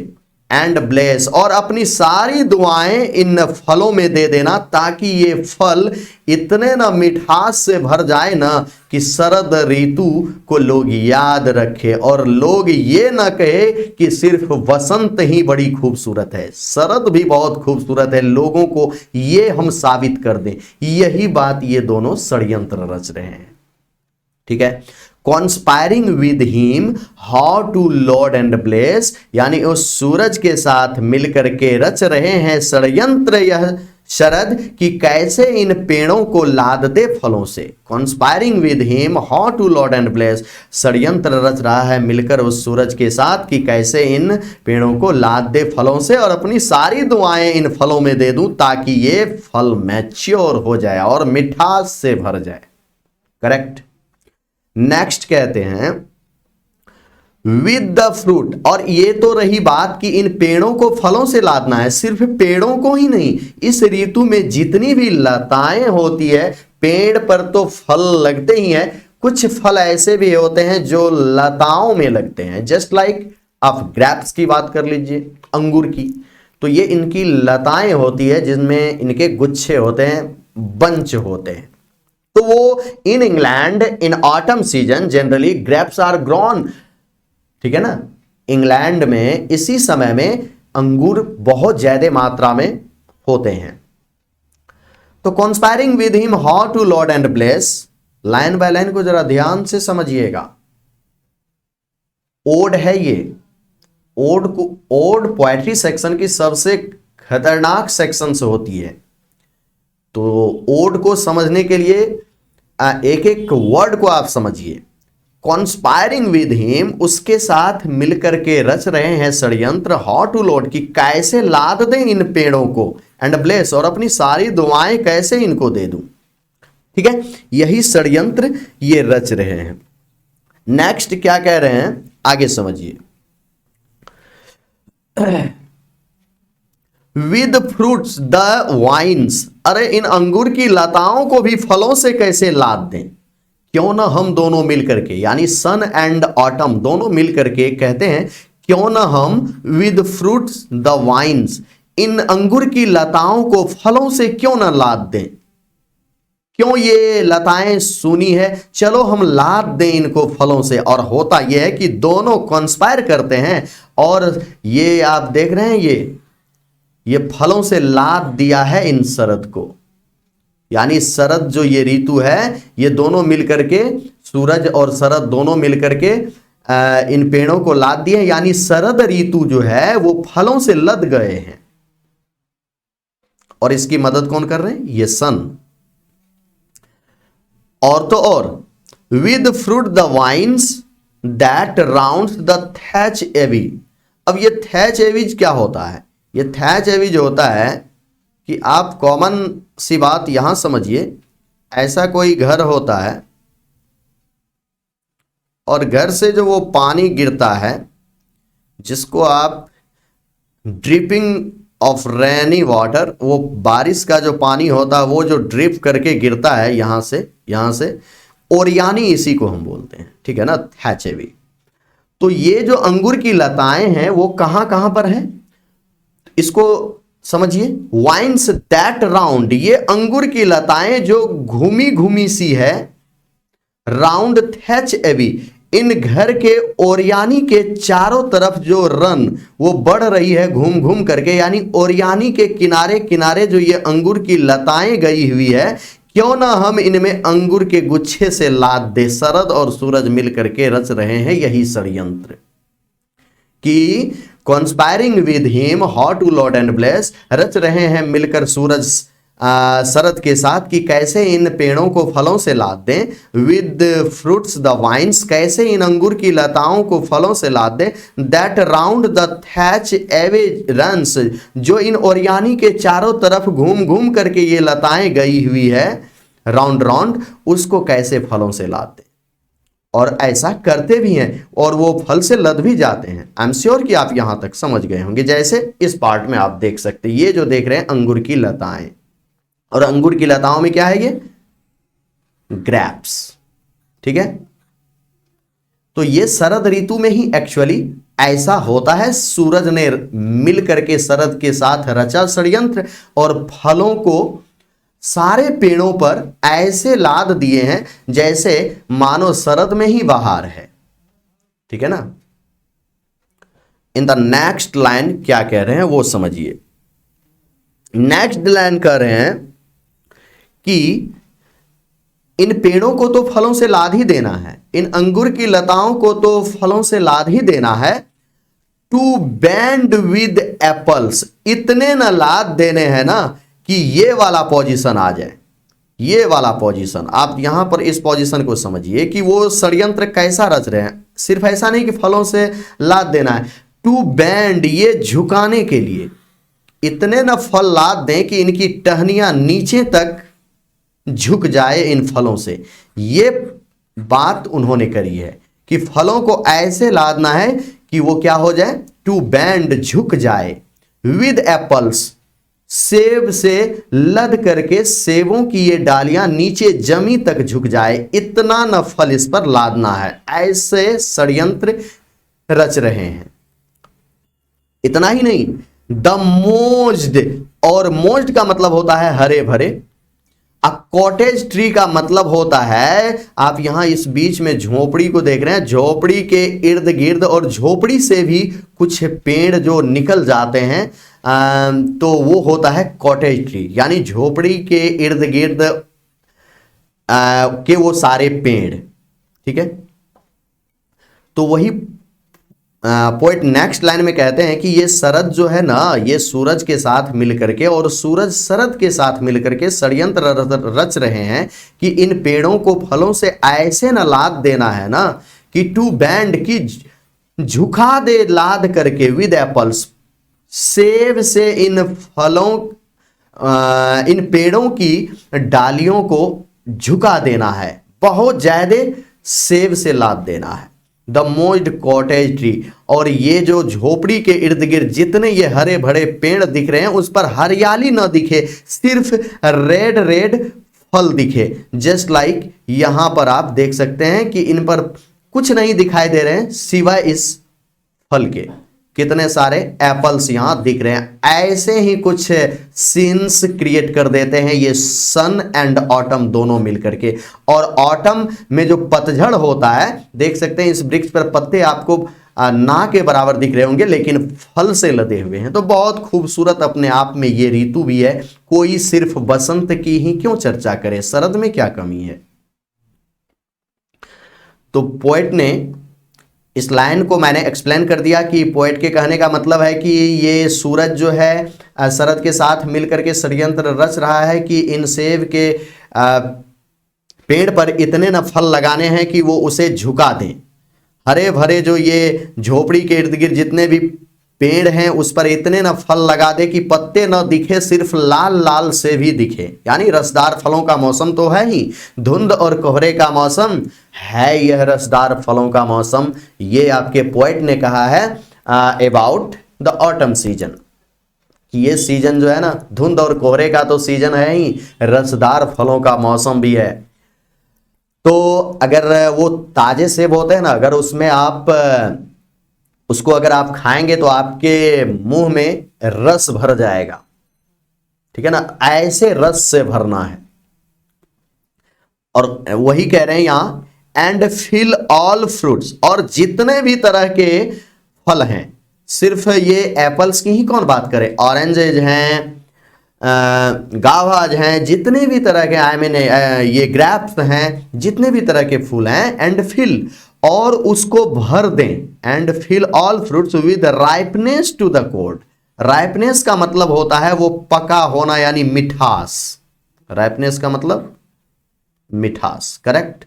एंड ब्लेस, और अपनी सारी दुआएं इन फलों में दे देना, ताकि ये फल इतने ना मिठास से भर जाए ना कि शरद ऋतु को लोग याद रखे, और लोग ये ना कहे कि सिर्फ वसंत ही बड़ी खूबसूरत है, शरद भी बहुत खूबसूरत है, लोगों को ये हम साबित कर दें। यही बात ये दोनों षड्यंत्र रच रहे हैं। ठीक है, conspiring with him how to lord and bless, यानी उस सूरज के साथ मिलकर के रच रहे हैं षड्यंत्र यह शरद, कि कैसे इन पेड़ों को लाद दे फलों से। Conspiring with him how to lord and bless, षड्यंत्र रच रहा है मिलकर उस सूरज के साथ कि कैसे इन पेड़ों को लाद दे फलों से, और अपनी सारी दुआएं इन फलों में दे दूं, ताकि ये फल मैच्योर हो जाए और मिठास से भर जाए। करेक्ट। नेक्स्ट कहते हैं विद द फ्रूट, और ये तो रही बात कि इन पेड़ों को फलों से लादना है, सिर्फ पेड़ों को ही नहीं, इस ऋतु में जितनी भी लताएं होती है, पेड़ पर तो फल लगते ही हैं, कुछ फल ऐसे भी होते हैं जो लताओं में लगते हैं, जस्ट लाइक आप ग्रेप्स की बात कर लीजिए, अंगूर की, तो ये इनकी लताएं होती है जिनमें इनके गुच्छे होते हैं, बंच होते हैं। तो वो in England in autumn season generally grapes are grown, ठीक है ना, इंग्लैंड में इसी समय में अंगूर बहुत ज्यादा मात्रा में होते हैं। तो conspiring with him how to lord and bless, line by line को जरा ध्यान से समझिएगा। ओड है ये, ओड पोएट्री सेक्शन की सबसे खतरनाक सेक्शन से होती है। तो ओड को समझने के लिए एक एक वर्ड को आप समझिए। कॉन्स्पायरिंग विद हिम, उसके साथ मिलकर के रच रहे हैं षड्यंत्र, हाउ टू लॉर्ड, कि कैसे लाद दें इन पेड़ों को, एंड ब्लेस, और अपनी सारी दुआएं कैसे इनको दे दूं। ठीक है, यही षड्यंत्र ये रच रहे हैं। नेक्स्ट क्या कह रहे हैं आगे समझिए। विद फ्रूट्स द वाइन्स, अरे इन अंगूर की लताओं को भी फलों से कैसे लाद दें, क्यों ना हम दोनों मिलकर के, यानी सन एंड ऑटम दोनों मिलकर के कहते हैं, क्यों ना हम विद फ्रूट्स द वाइन्स, इन अंगूर की लताओं को फलों से क्यों ना लाद दें। क्यों ये लताएं सूनी है, चलो हम लाद दें इनको फलों से। और होता यह है कि दोनों कॉन्स्पायर करते हैं, और ये आप देख रहे हैं ये फलों से लाद दिया है इन शरद को, यानी शरद जो ये ऋतु है, ये दोनों मिलकर के, सूरज और शरद दोनों मिलकर के इन पेड़ों को लाद दिए, यानी शरद ऋतु जो है वो फलों से लद गए हैं। और इसकी मदद कौन कर रहे हैं, ये सन। और तो और with fruit the vines that round the thatch eaves. अब ये थैच एवीज क्या होता है, ये थैच एवीज होता है कि आप कॉमन सी बात यहां समझिए, ऐसा कोई घर होता है और घर से जो वो पानी गिरता है, जिसको आप ड्रिपिंग ऑफ रेनी वाटर, वो बारिश का जो पानी होता है वो जो ड्रिप करके गिरता है यहां से, ओरियानी इसी को हम बोलते हैं, ठीक है ना, थैच एवी। तो ये जो अंगूर की लताएं हैं वो कहां कहां पर है, इसको समझिए। वाइन्स दैट राउंड, ये अंगूर की लताएं जो घूमी घूमी सी है, राउंड थैच एवी, इन घर के ओरियानी के चारों तरफ जो रन वो बढ़ रही है घूम घूम करके, यानी ओरियानी के किनारे किनारे जो ये अंगूर की लताएं गई हुई है, क्यों ना हम इनमें अंगूर के गुच्छे से लाद दे, शरद और सूरज मिलकर के रच रहे हैं यही षड्यंत्र। कि conspiring with him how to lord and bless, रच रहे हैं मिलकर सूरज शरद के साथ कि कैसे इन पेड़ों को फलों से लाद दें, विद फ्रूट्स द वाइन्स, कैसे इन अंगूर की लताओं को फलों से लाद दें, that round the thatch eaves runs, जो इन ओरियानी के चारों तरफ घूम घूम करके ये लताएं गई हुई है राउंड राउंड, उसको कैसे फलों से लाद दें। और ऐसा करते भी हैं और वो फल से लद भी जाते हैं। आई एम श्योर कि आप यहां तक समझ गए होंगे। जैसे इस पार्ट में आप देख सकते हैं, ये जो देख रहे हैं अंगूर की लताएं, और अंगूर की लताओं में क्या है, ये ग्रैप्स, ठीक है। तो ये शरद ऋतु में ही एक्चुअली ऐसा होता है। सूरज ने मिल करके शरद के साथ रचा षड्यंत्र और फलों को सारे पेड़ों पर ऐसे लाद दिए हैं जैसे मानो शरद में ही बहार है, ठीक है ना। इन द नेक्स्ट लाइन क्या कह रहे हैं वो समझिए। नेक्स्ट लाइन कह रहे हैं कि इन पेड़ों को तो फलों से लाद ही देना है, इन अंगूर की लताओं को तो फलों से लाद ही देना है। टू बैंड विद एप्पल्स, इतने न लाद देने हैं ना कि ये वाला पोजीशन आ जाए। ये वाला पोजीशन आप यहां पर इस पोजीशन को समझिए कि वो षड्यंत्र कैसा रच रहे हैं। सिर्फ ऐसा नहीं कि फलों से लाद देना है, टू बैंड, ये झुकाने के लिए इतने न फल लाद दें कि इनकी टहनियां नीचे तक झुक जाए इन फलों से। ये बात उन्होंने करी है कि फलों को ऐसे लादना है कि वो क्या हो जाए, टू बैंड, झुक जाए, विद एप्पल्स, सेब से लद करके सेबों की ये डालियां नीचे जमी तक झुक जाए, इतना न फल इस पर लादना है। ऐसे षड्यंत्र रच रहे हैं। इतना ही नहीं, द मोज्ड, और मोज्ड का मतलब होता है हरे भरे। अ कॉटेज ट्री का मतलब होता है, आप यहां इस बीच में झोपड़ी को देख रहे हैं, झोपड़ी के इर्द गिर्द और झोपड़ी से भी कुछ पेड़ जो निकल जाते हैं तो वो होता है कॉटेज ट्री, यानी झोपड़ी के इर्द गिर्द के वो सारे पेड़, ठीक है। तो वही पोइट नेक्स्ट लाइन में कहते हैं कि ये शरद जो है ना, ये सूरज के साथ मिलकर के और सूरज शरद के साथ मिलकर के षड्यंत्र रच रहे हैं कि इन पेड़ों को फलों से ऐसे न लाद देना है ना कि टू बैंड, की झुका दे लाद करके, विद एप्पल्स, सेब से इन फलों इन पेड़ों की डालियों को झुका देना है, बहुत ज्यादा सेब से लाद देना है। द मोज्ड कॉटेज ट्री, और ये जो झोपड़ी के इर्द गिर्द जितने ये हरे भरे पेड़ दिख रहे हैं उस पर हरियाली न दिखे, सिर्फ रेड रेड फल दिखे। जस्ट लाइक यहां पर आप देख सकते हैं कि इन पर कुछ नहीं दिखाई दे रहे हैं सिवाय इस फल के। कितने सारे एप्पल्स यहां दिख रहे हैं। ऐसे ही कुछ सीन्स क्रिएट कर देते हैं ये सन एंड ऑटम दोनों मिलकर के। और ऑटम में जो पतझड़ होता है, देख सकते हैं इस वृक्ष पर पत्ते आपको ना के बराबर दिख रहे होंगे लेकिन फल से लदे हुए हैं। तो बहुत खूबसूरत अपने आप में ये ऋतु भी है। कोई सिर्फ बसंत की ही क्यों चर्चा करे, शरद में क्या कमी है। तो पोएट ने इस लाइन को मैंने एक्सप्लेन कर दिया कि पोएट के कहने का मतलब है कि ये सूरज जो है शरद के साथ मिलकर के षड्यंत्र रच रहा है कि इन सेब के पेड़ पर इतने न फल लगाने हैं कि वो उसे झुका दें। हरे भरे जो ये झोपड़ी के इर्द गिर्द जितने भी पेड़ हैं उस पर इतने न फल लगा दे कि पत्ते न दिखे, सिर्फ लाल लाल से भी दिखे। यानी रसदार फलों का मौसम तो है ही, धुंध और कोहरे का मौसम है यह रसदार फलों का मौसम। ये आपके पोएट ने कहा है अबाउट द ऑटम सीजन, कि ये सीजन जो है ना, धुंध और कोहरे का तो सीजन है ही, रसदार फलों का मौसम भी है। तो अगर वो ताजे सेब होते हैं ना, अगर उसमें आप उसको अगर आप खाएंगे तो आपके मुंह में रस भर जाएगा, ठीक है ना। ऐसे रस से भरना है। और वही कह रहे हैं यहां, एंड फिल ऑल फ्रूट्स, और जितने भी तरह के फल हैं, सिर्फ ये एप्पल्स की ही कौन बात करे, ऑरेंजेज हैं, गावाज हैं, जितने भी तरह के आई मीन ये ग्रेप्स हैं, जितने भी तरह के फूल हैं, एंड फिल और उसको भर दें, and fill all fruits with ripeness to the core. Ripeness का मतलब होता है वो पका होना यानी मिठास। राइपनेस का मतलब मिठास, करेक्ट।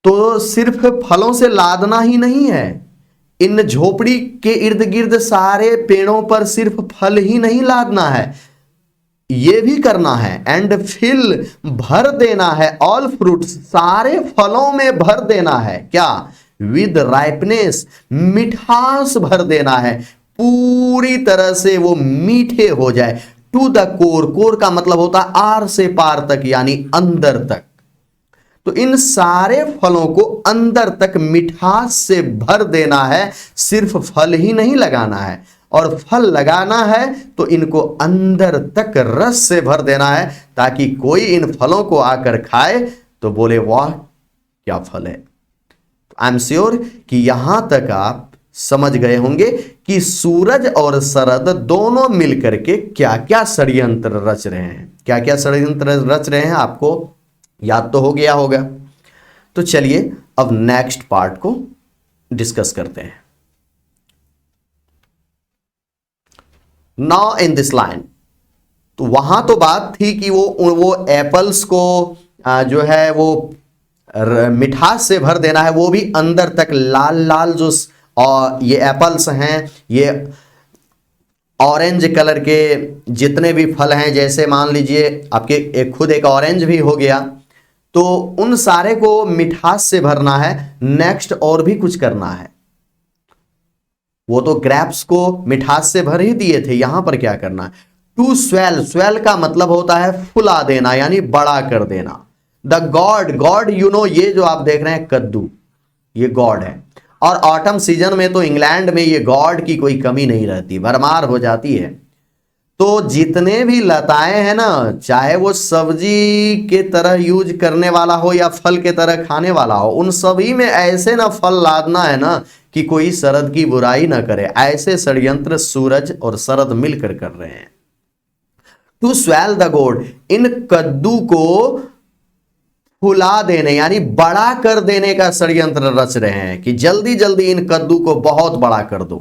तो सिर्फ फलों से लादना ही नहीं है, इन झोपड़ी के इर्द गिर्द सारे पेड़ों पर सिर्फ फल ही नहीं लादना है, ये भी करना है। एंड फिल भर देना है, ऑल फ्रूट्स सारे फलों में भर देना है, क्या? विद राइपनेस मिठास भर देना है, पूरी तरह से वो मीठे हो जाए। टू द कोर, कोर का मतलब होता है आर से पार तक यानी अंदर तक। तो इन सारे फलों को अंदर तक मिठास से भर देना है, सिर्फ फल ही नहीं लगाना है, और फल लगाना है तो इनको अंदर तक रस से भर देना है, ताकि कोई इन फलों को आकर खाए तो बोले वाह क्या फल है। आई एम श्योर कि यहां तक आप समझ गए होंगे कि सूरज और शरद दोनों मिलकर के क्या क्या षड्यंत्र रच रहे हैं। क्या क्या षड्यंत्र रच रहे हैं आपको याद तो हो गया होगा। तो चलिए अब नेक्स्ट पार्ट को डिस्कस करते हैं। नाउ इन दिस लाइन, तो वहां तो बात थी कि वो एप्पल्स को जो है वो मिठास से भर देना है, वो भी अंदर तक लाल लाल जो और ये एप्पल्स हैं, ये ऑरेंज कलर के जितने भी फल हैं, जैसे मान लीजिए आपके खुद एक ऑरेंज भी हो गया, तो उन सारे को मिठास से भरना है। नेक्स्ट और भी कुछ करना है, वो तो ग्रेप्स को मिठास से भर ही दिए थे, यहां पर क्या करना है? टू स्वेल, स्वेल का मतलब होता है फुला देना यानी बड़ा कर देना। The God, God you know, ये जो आप देख रहे हैं कद्दू, ये गॉड है। और ऑटम सीजन में तो इंग्लैंड में ये गॉड की कोई कमी नहीं रहती, भरमार हो जाती है। तो जितने भी लताएं हैं ना, चाहे वो सब्जी के तरह यूज करने वाला हो या फल के तरह खाने वाला हो, उन सभी में ऐसे ना फल लादना है ना कि कोई शरद की बुराई ना करे। ऐसे षड्यंत्र सूरज और शरद मिलकर कर रहे हैं। टू स्वेल द गोड, इन कद्दू को फुला देने यानी बड़ा कर देने का षड्यंत्र रच रहे हैं कि जल्दी जल्दी इन कद्दू को बहुत बड़ा कर दो,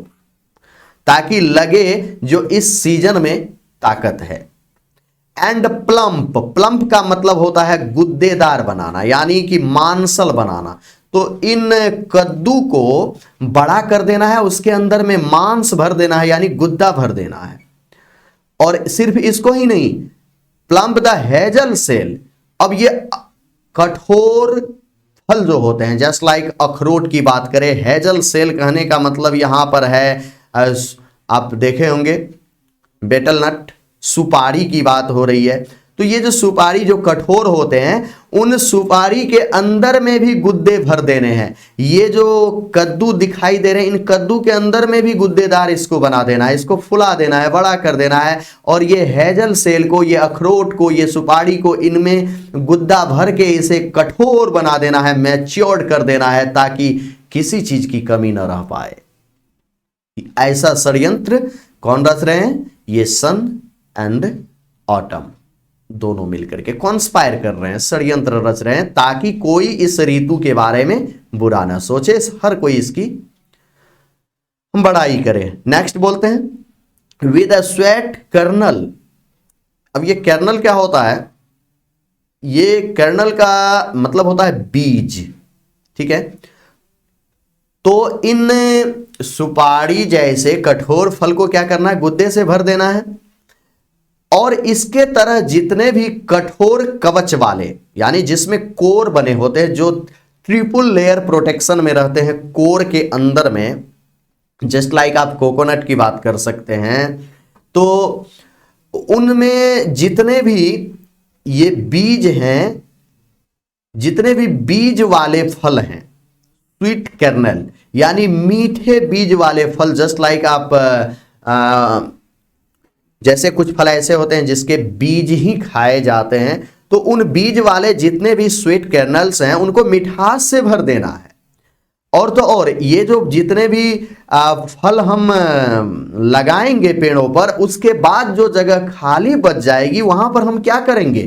ताकि लगे जो इस सीजन में ताकत है। एंड प्लम्प, प्लम्प का मतलब होता है गुद्देदार बनाना यानी कि मांसल बनाना। तो इन कद्दू को बड़ा कर देना है, उसके अंदर में मांस भर देना है यानी गुद्दा भर देना है। और सिर्फ इसको ही नहीं, प्लम्प द हेजल सेल, अब ये कठोर फल जो होते हैं, जस्ट लाइक अखरोट की बात करें, हेजल सेल कहने का मतलब यहां पर है, आप देखे होंगे बेटल नट, सुपारी की बात हो रही है। तो ये जो सुपारी जो कठोर होते हैं, उन सुपारी के अंदर में भी गुद्दे भर देने हैं। ये जो कद्दू दिखाई दे रहे हैं, इन कद्दू के अंदर में भी गुद्देदार इसको बना देना है, इसको फुला देना है, बड़ा कर देना है। और ये हेजल सेल को, ये अखरोट को, ये सुपारी को, इनमें गुद्दा भर के इसे कठोर बना देना है, मैच्योर्ड कर देना है, ताकि किसी चीज की कमी न रह पाए। ऐसा षड्यंत्र कौन रच रहे हैं? ये सन एंड ऑटम दोनों मिलकर के कॉन्स्पायर कर रहे हैं, षड्यंत्र रच रहे हैं, ताकि कोई इस ऋतु के बारे में बुरा ना सोचे, हर कोई इसकी बड़ाई करे। नेक्स्ट बोलते हैं विद अ स्वेट कर्नल। अब ये कर्नल क्या होता है? ये कर्नल का मतलब होता है बीज, ठीक है। तो इन सुपारी जैसे कठोर फल को क्या करना है? गुद्दे से भर देना है। और इसके तरह जितने भी कठोर कवच वाले यानी जिसमें कोर बने होते हैं, जो ट्रिपल लेयर प्रोटेक्शन में रहते हैं कोर के अंदर में, जस्ट लाइक आप कोकोनट की बात कर सकते हैं, तो उनमें जितने भी ये बीज हैं, जितने भी बीज वाले फल हैं, स्वीट कर्नल यानी मीठे बीज वाले फल, जस्ट लाइक आप जैसे कुछ फल ऐसे होते हैं जिसके बीज ही खाए जाते हैं, तो उन बीज वाले जितने भी स्वीट कर्नल्स हैं उनको मिठास से भर देना है। और तो और ये जो जितने भी फल हम लगाएंगे पेड़ों पर, उसके बाद जो जगह खाली बच जाएगी वहां पर हम क्या करेंगे,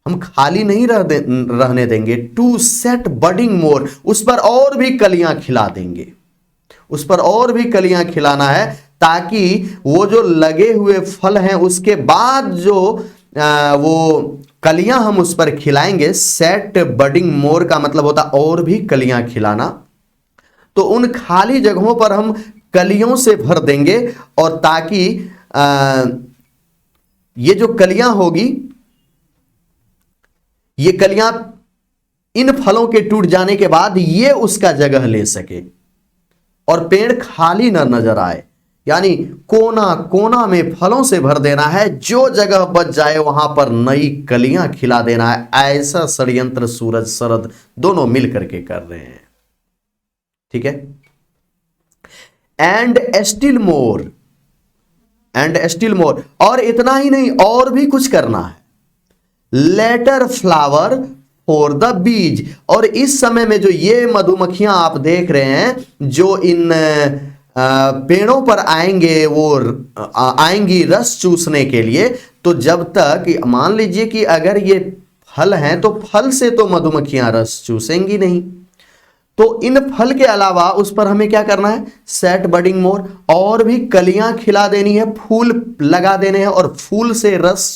हम खाली नहीं रहने देंगे। टू सेट बडिंग मोर, उस पर और भी कलियां खिला देंगे, उस पर और भी कलियां खिलाना है, ताकि वो जो लगे हुए फल हैं उसके बाद जो वो कलियां हम उस पर खिलाएंगे। सेट बडिंग मोर का मतलब होता और भी कलियां खिलाना। तो उन खाली जगहों पर हम कलियों से भर देंगे, और ताकि ये जो कलियां होगी, ये कलियां इन फलों के टूट जाने के बाद ये उसका जगह ले सके और पेड़ खाली न नजर आए। यानी कोना कोना में फलों से भर देना है, जो जगह बच जाए वहां पर नई कलियां खिला देना है। ऐसा षड्यंत्र सूरज शरद दोनों मिलकर के कर रहे हैं, ठीक है। And still more, and still more, और इतना ही नहीं, और भी कुछ करना है। Letter flower for the bees, और इस समय में जो ये मधुमक्खियां आप देख रहे हैं जो इन पेड़ों पर आएंगे, वो आएंगी रस चूसने के लिए। तो जब तक मान लीजिए कि अगर ये फल हैं तो फल से तो मधुमक्खियां रस चूसेंगी नहीं, तो इन फल के अलावा उस पर हमें क्या करना है, सेट बडिंग मोर, और भी कलियां खिला देनी है, फूल लगा देने हैं, और फूल से रस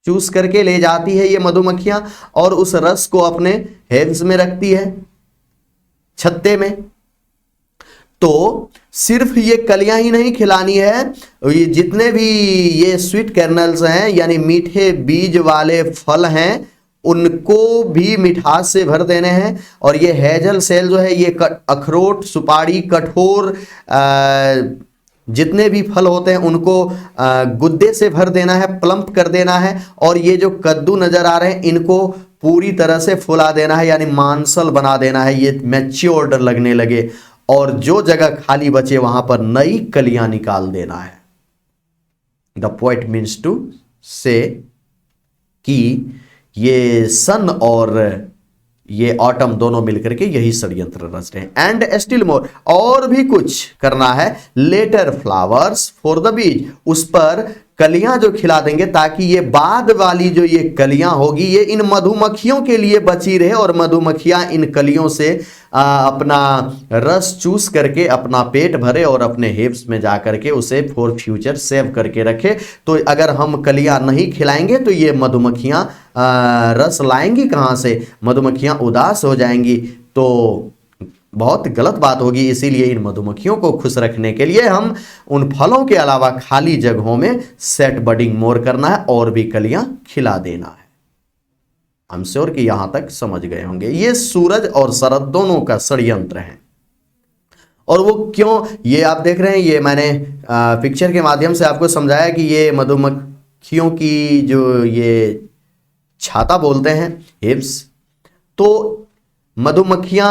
चूस करके ले जाती है ये मधुमक्खियां, और उस रस को अपने हेव्स में रखती है, छत्ते में। तो सिर्फ ये कलियां ही नहीं खिलानी है, ये जितने भी ये स्वीट कर्नल्स हैं, यानी मीठे बीज वाले फल हैं, उनको भी मिठास से भर देने हैं। और ये हेजल सेल जो है, ये अखरोट, सुपारी, कठोर जितने भी फल होते हैं उनको गुद्दे से भर देना है, प्लम्प कर देना है। और ये जो कद्दू नजर आ रहे हैं, इनको पूरी तरह से फुला देना है, यानी मांसल बना देना है, ये मैच्योर्ड लगने लगे। और जो जगह खाली बचे वहां पर नई कलियां निकाल देना है। द पोएट मीन्स टू से कि ये सन और ये ऑटम दोनों मिलकर के यही षड्यंत्र रच रहे हैं। एंड स्टिल मोर, और भी कुछ करना है। Letter flowers for the bees, उस पर कलियां जो खिला देंगे, ताकि ये बाद वाली जो ये कलियां होगी ये इन मधुमक्खियों के लिए बची रहे, और मधुमक्खियां इन कलियों से अपना रस चूस करके अपना पेट भरे और अपने हिप्स में जा करके उसे फॉर फ्यूचर सेव करके रखे। तो अगर हम कलियां नहीं खिलाएंगे तो ये मधुमक्खियां रस लाएंगी कहां से, मधुमक्खियां उदास हो जाएंगी, तो बहुत गलत बात होगी। इसीलिए इन मधुमक्खियों को खुश रखने के लिए हम उन फलों के अलावा खाली जगहों में सेट बडिंग मोर करना है और भी कलियां खिला देना है। आई एम श्योर कि यहां तक समझ गए होंगे। ये सूरज और शरद दोनों का षड्यंत्र है। और वो क्यों, ये आप देख रहे हैं, ये मैंने पिक्चर के माध्यम से आपको समझाया कि ये मधुमक्खियों की जो ये छाता बोलते हैं, हिप्स। तो मधुमक्खियां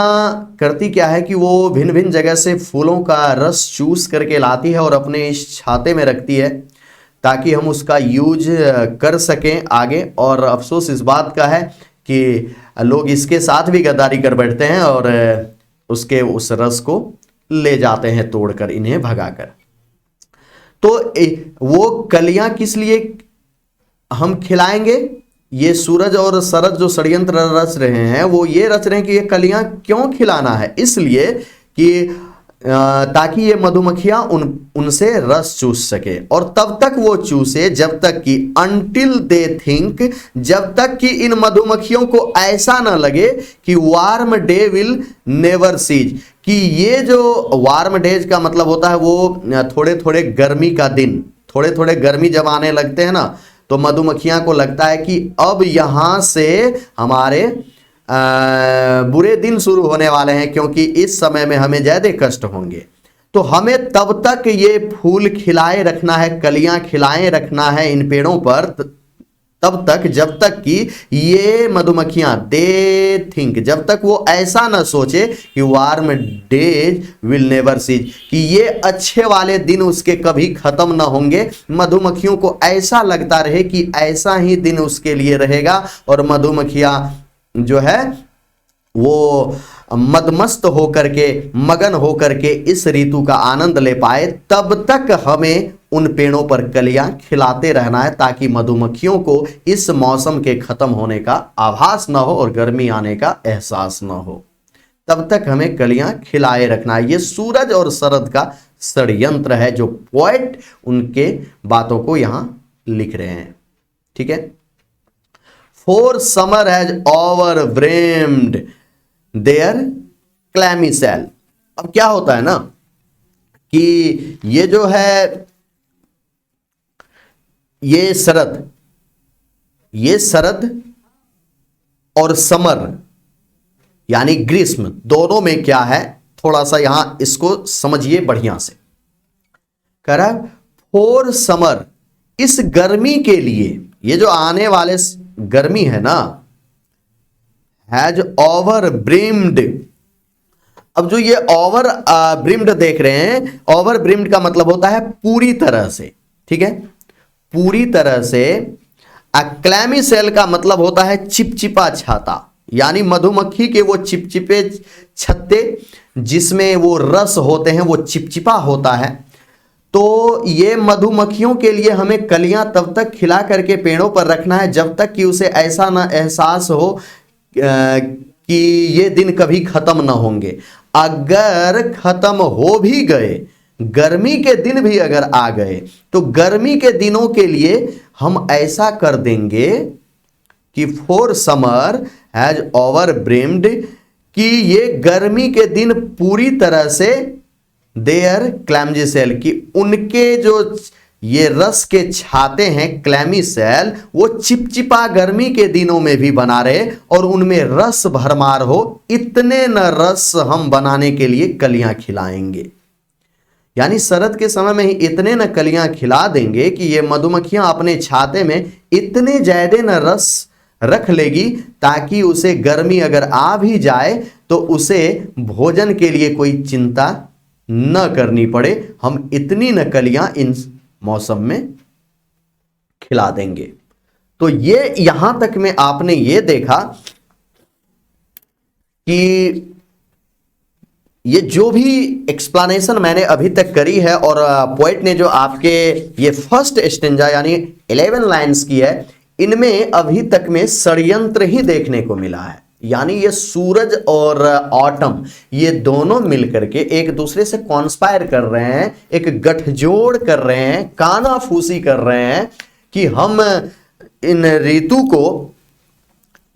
करती क्या है कि वो भिन्न भिन्न जगह से फूलों का रस चूस करके लाती है और अपने इस छाते में रखती है, ताकि हम उसका यूज कर सकें आगे। और अफसोस इस बात का है कि लोग इसके साथ भी गद्दारी कर बैठते हैं और उसके उस रस को ले जाते हैं तोड़कर, इन्हें भगाकर। तो वो कलियां किस लिए हम खिलाएंगे, ये सूरज और शरद जो षड्यंत्र रच रहे हैं वो ये रच रहे हैं कि ये कलियां क्यों खिलाना है, इसलिए कि ताकि ये मधुमक्खियां उनसे रस चूस सके। और तब तक वो चूसे जब तक कि अनटिल दे थिंक, जब तक कि इन मधुमक्खियों को ऐसा ना लगे कि warm day will never cease, कि ये जो वार्म डेज का मतलब होता है वो थोड़े थोड़े गर्मी का दिन, थोड़े थोड़े गर्मी जब आने लगते हैं ना, तो मधुमक्खियां को लगता है कि अब यहां से हमारे बुरे दिन शुरू होने वाले हैं, क्योंकि इस समय में हमें ज्यादा कष्ट होंगे। तो हमें तब तक ये फूल खिलाए रखना है, कलियां खिलाए रखना है इन पेड़ों पर, तब तक जब तक कि ये मधुमक्खियां दे थिंक, जब तक वो ऐसा ना सोचे कि warm days will never cease, कि ये अच्छे वाले दिन उसके कभी खत्म ना होंगे। मधुमक्खियों को ऐसा लगता रहे कि ऐसा ही दिन उसके लिए रहेगा, और मधुमक्खियां जो है वो मदमस्त होकर के, मगन होकर के इस ऋतु का आनंद ले पाए, तब तक हमें उन पेड़ों पर कलियां खिलाते रहना है, ताकि मधुमक्खियों को इस मौसम के खत्म होने का आभास न हो और गर्मी आने का एहसास न हो। तब तक हमें कलियां खिलाए रखना है। ये सूरज और शरद का षड्यंत्र है जो पोएट उनके बातों को यहां लिख रहे हैं। ठीक है। For summer has overwhelmed their clammy cell। अब क्या होता है ना कि ये जो है ये शरद और समर यानी ग्रीष्म, दोनों में क्या है, थोड़ा सा यहां इसको समझिए बढ़िया से। कह रहा है फॉर समर, इस गर्मी के लिए, ये जो आने वाले गर्मी है ना, हैज ओवर ब्रिम्ड। अब जो ये ओवर ब्रिम्ड देख रहे हैं, ओवर ब्रिम्ड का मतलब होता है पूरी तरह से। ठीक है, पूरी तरह से। क्लैमी सेल का मतलब होता है चिपचिपा छाता, यानी मधुमक्खी के वो चिपचिपे छत्ते जिसमें वो रस होते हैं, वो चिपचिपा होता है। तो ये मधुमक्खियों के लिए हमें कलियां तब तक खिला करके पेड़ों पर रखना है जब तक कि उसे ऐसा ना एहसास हो कि ये दिन कभी खत्म ना होंगे। अगर खत्म हो भी गए, गर्मी के दिन भी अगर आ गए, तो गर्मी के दिनों के लिए हम ऐसा कर देंगे कि for summer has over brimmed, कि ये गर्मी के दिन पूरी तरह से देयर क्लैमी सेल, की उनके जो ये रस के छाते हैं क्लैमी सेल, वो चिपचिपा गर्मी के दिनों में भी बना रहे और उनमें रस भरमार हो। इतने न रस हम बनाने के लिए कलियां खिलाएंगे, यानी शरद के समय में ही इतने न कलियां खिला देंगे कि ये मधुमक्खियां अपने छाते में इतने ज्यादा न रस रख लेगी, ताकि उसे गर्मी अगर आ भी जाए तो उसे भोजन के लिए कोई चिंता न करनी पड़े। हम इतनी न कलियां इन मौसम में खिला देंगे। तो ये यहां तक में आपने ये देखा कि ये जो भी एक्सप्लेनेशन मैंने अभी तक करी है और पोएट ने जो आपके ये फर्स्ट स्टेंजा यानी 11 लाइंस की है, इनमें अभी तक में षड्यंत्र ही देखने को मिला है। यानी ये सूरज और ऑटम, ये दोनों मिलकर के एक दूसरे से कॉन्स्पायर कर रहे हैं, एक गठजोड़ कर रहे हैं, कानाफूसी कर रहे हैं कि हम इन ऋतु को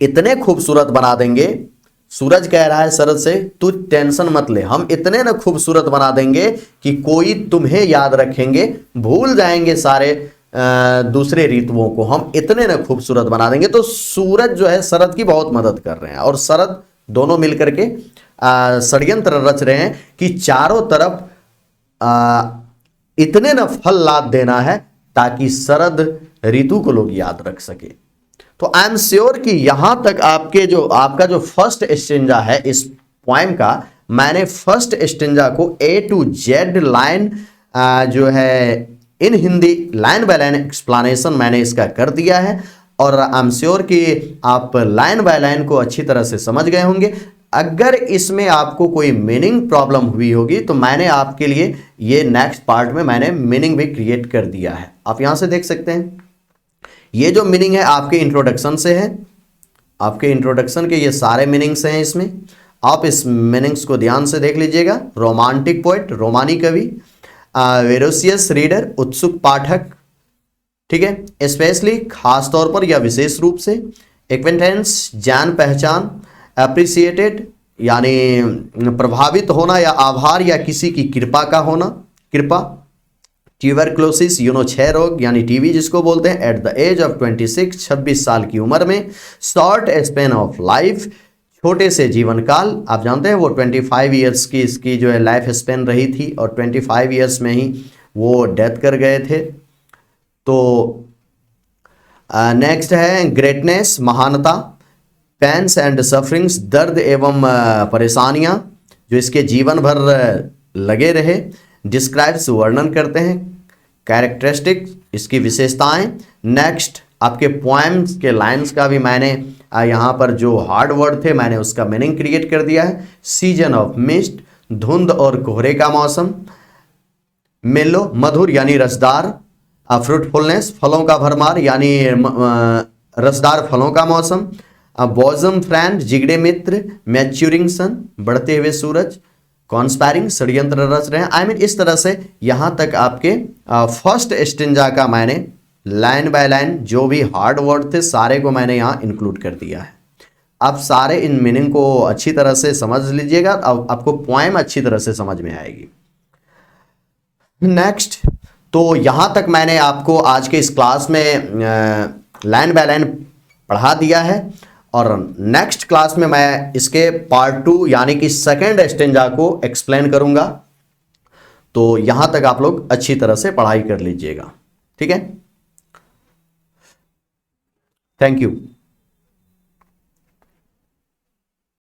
इतने खूबसूरत बना देंगे। सूरज कह रहा है शरद से, तू टेंशन मत ले, हम इतने न खूबसूरत बना देंगे कि कोई तुम्हें याद रखेंगे, भूल जाएंगे सारे दूसरे ऋतुओं को, हम इतने न खूबसूरत बना देंगे। तो सूरज जो है शरद की बहुत मदद कर रहे हैं और शरद दोनों मिलकर के षड्यंत्र रच रहे हैं कि चारों तरफ इतने न फल लाद देना है ताकि शरद ऋतु को लोग याद रख सके। तो आई एम श्योर कि यहां तक आपका जो फर्स्ट स्टेंजा है इस पोएम का, मैंने फर्स्ट स्टेंजा को A to Z लाइन जो है in Hindi line by line explanation मैंने इसका कर दिया है और आई एम श्योर कि आप लाइन बाय लाइन को अच्छी तरह से समझ गए होंगे। अगर इसमें आपको कोई मीनिंग प्रॉब्लम हुई होगी तो मैंने आपके लिए ये नेक्स्ट पार्ट में मैंने मीनिंग भी क्रिएट कर दिया है, आप यहां से देख सकते हैं। ये जो मीनिंग है आपके इंट्रोडक्शन से है, आपके इंट्रोडक्शन के ये सारे मीनिंग्स हैं इसमें, आप इस मीनिंग्स को ध्यान से देख लीजिएगा। रोमांटिक पोएट, रोमानी कवि, वेरोसियस रीडर, उत्सुक पाठक, ठीक है, स्पेशली खास तौर पर या विशेष रूप से, एक्वेंटेंस जान पहचान, अप्रिसिएटेड यानी प्रभावित होना या आभार या किसी की कृपा का होना, कृपा, ट्यूबरक्लोसिस क्षय रोग यानी टीबी जिसको बोलते हैं, एट द एज ऑफ 26 साल की उम्र में, शॉर्ट स्पेन ऑफ लाइफ छोटे से जीवन काल, आप जानते हैं वो 25 ईयर्स की इसकी जो है लाइफ स्पेन रही थी और 25 ईयर्स में ही वो डेथ कर गए थे। तो नेक्स्ट है ग्रेटनेस महानता, पेन्स एंड सफरिंग्स दर्द एवं परेशानियां जो इसके जीवन भर लगे रहे, डिस्क्राइब्स वर्णन करते हैं, कैरेक्टरिस्टिक इसकी विशेषताएं। नेक्स्ट आपके पोएम्स के लाइंस का भी मैंने यहाँ पर जो हार्ड वर्ड थे मैंने उसका मीनिंग क्रिएट कर दिया है। सीजन ऑफ मिस्ट, धुंध और कोहरे का मौसम। मेलो, मधुर यानी रसदार। फ्रूटफुलनेस, फलों का भरमार यानी रसदार फलों का मौसम। बॉजम फ्रेंड, जिगड़े मित्र। मैच्यूरिंग सन, बढ़ते हुए सूरज। कॉन्स्पायरिंग, षड्यंत्र रच रहे हैं। आई मीन इस तरह से यहाँ तक आपके फर्स्ट स्टेंजा का मैंने लाइन बाय लाइन जो भी हार्ड वर्ड थे सारे को मैंने यहाँ इंक्लूड कर दिया है। आप सारे इन मीनिंग को अच्छी तरह से समझ लीजिएगा, अब आपको पोएम अच्छी तरह से समझ में आएगी। नेक्स्ट, तो यहाँ तक मैंने आपको आज के इस क्लास में लाइन बाय लाइन पढ़ा दिया है और नेक्स्ट क्लास में मैं इसके पार्ट 2 यानी कि सेकेंड स्टेंजा को एक्सप्लेन करूंगा। तो यहाँ तक आप लोग अच्छी तरह से पढ़ाई कर लीजिएगा, ठीक है। Thank you.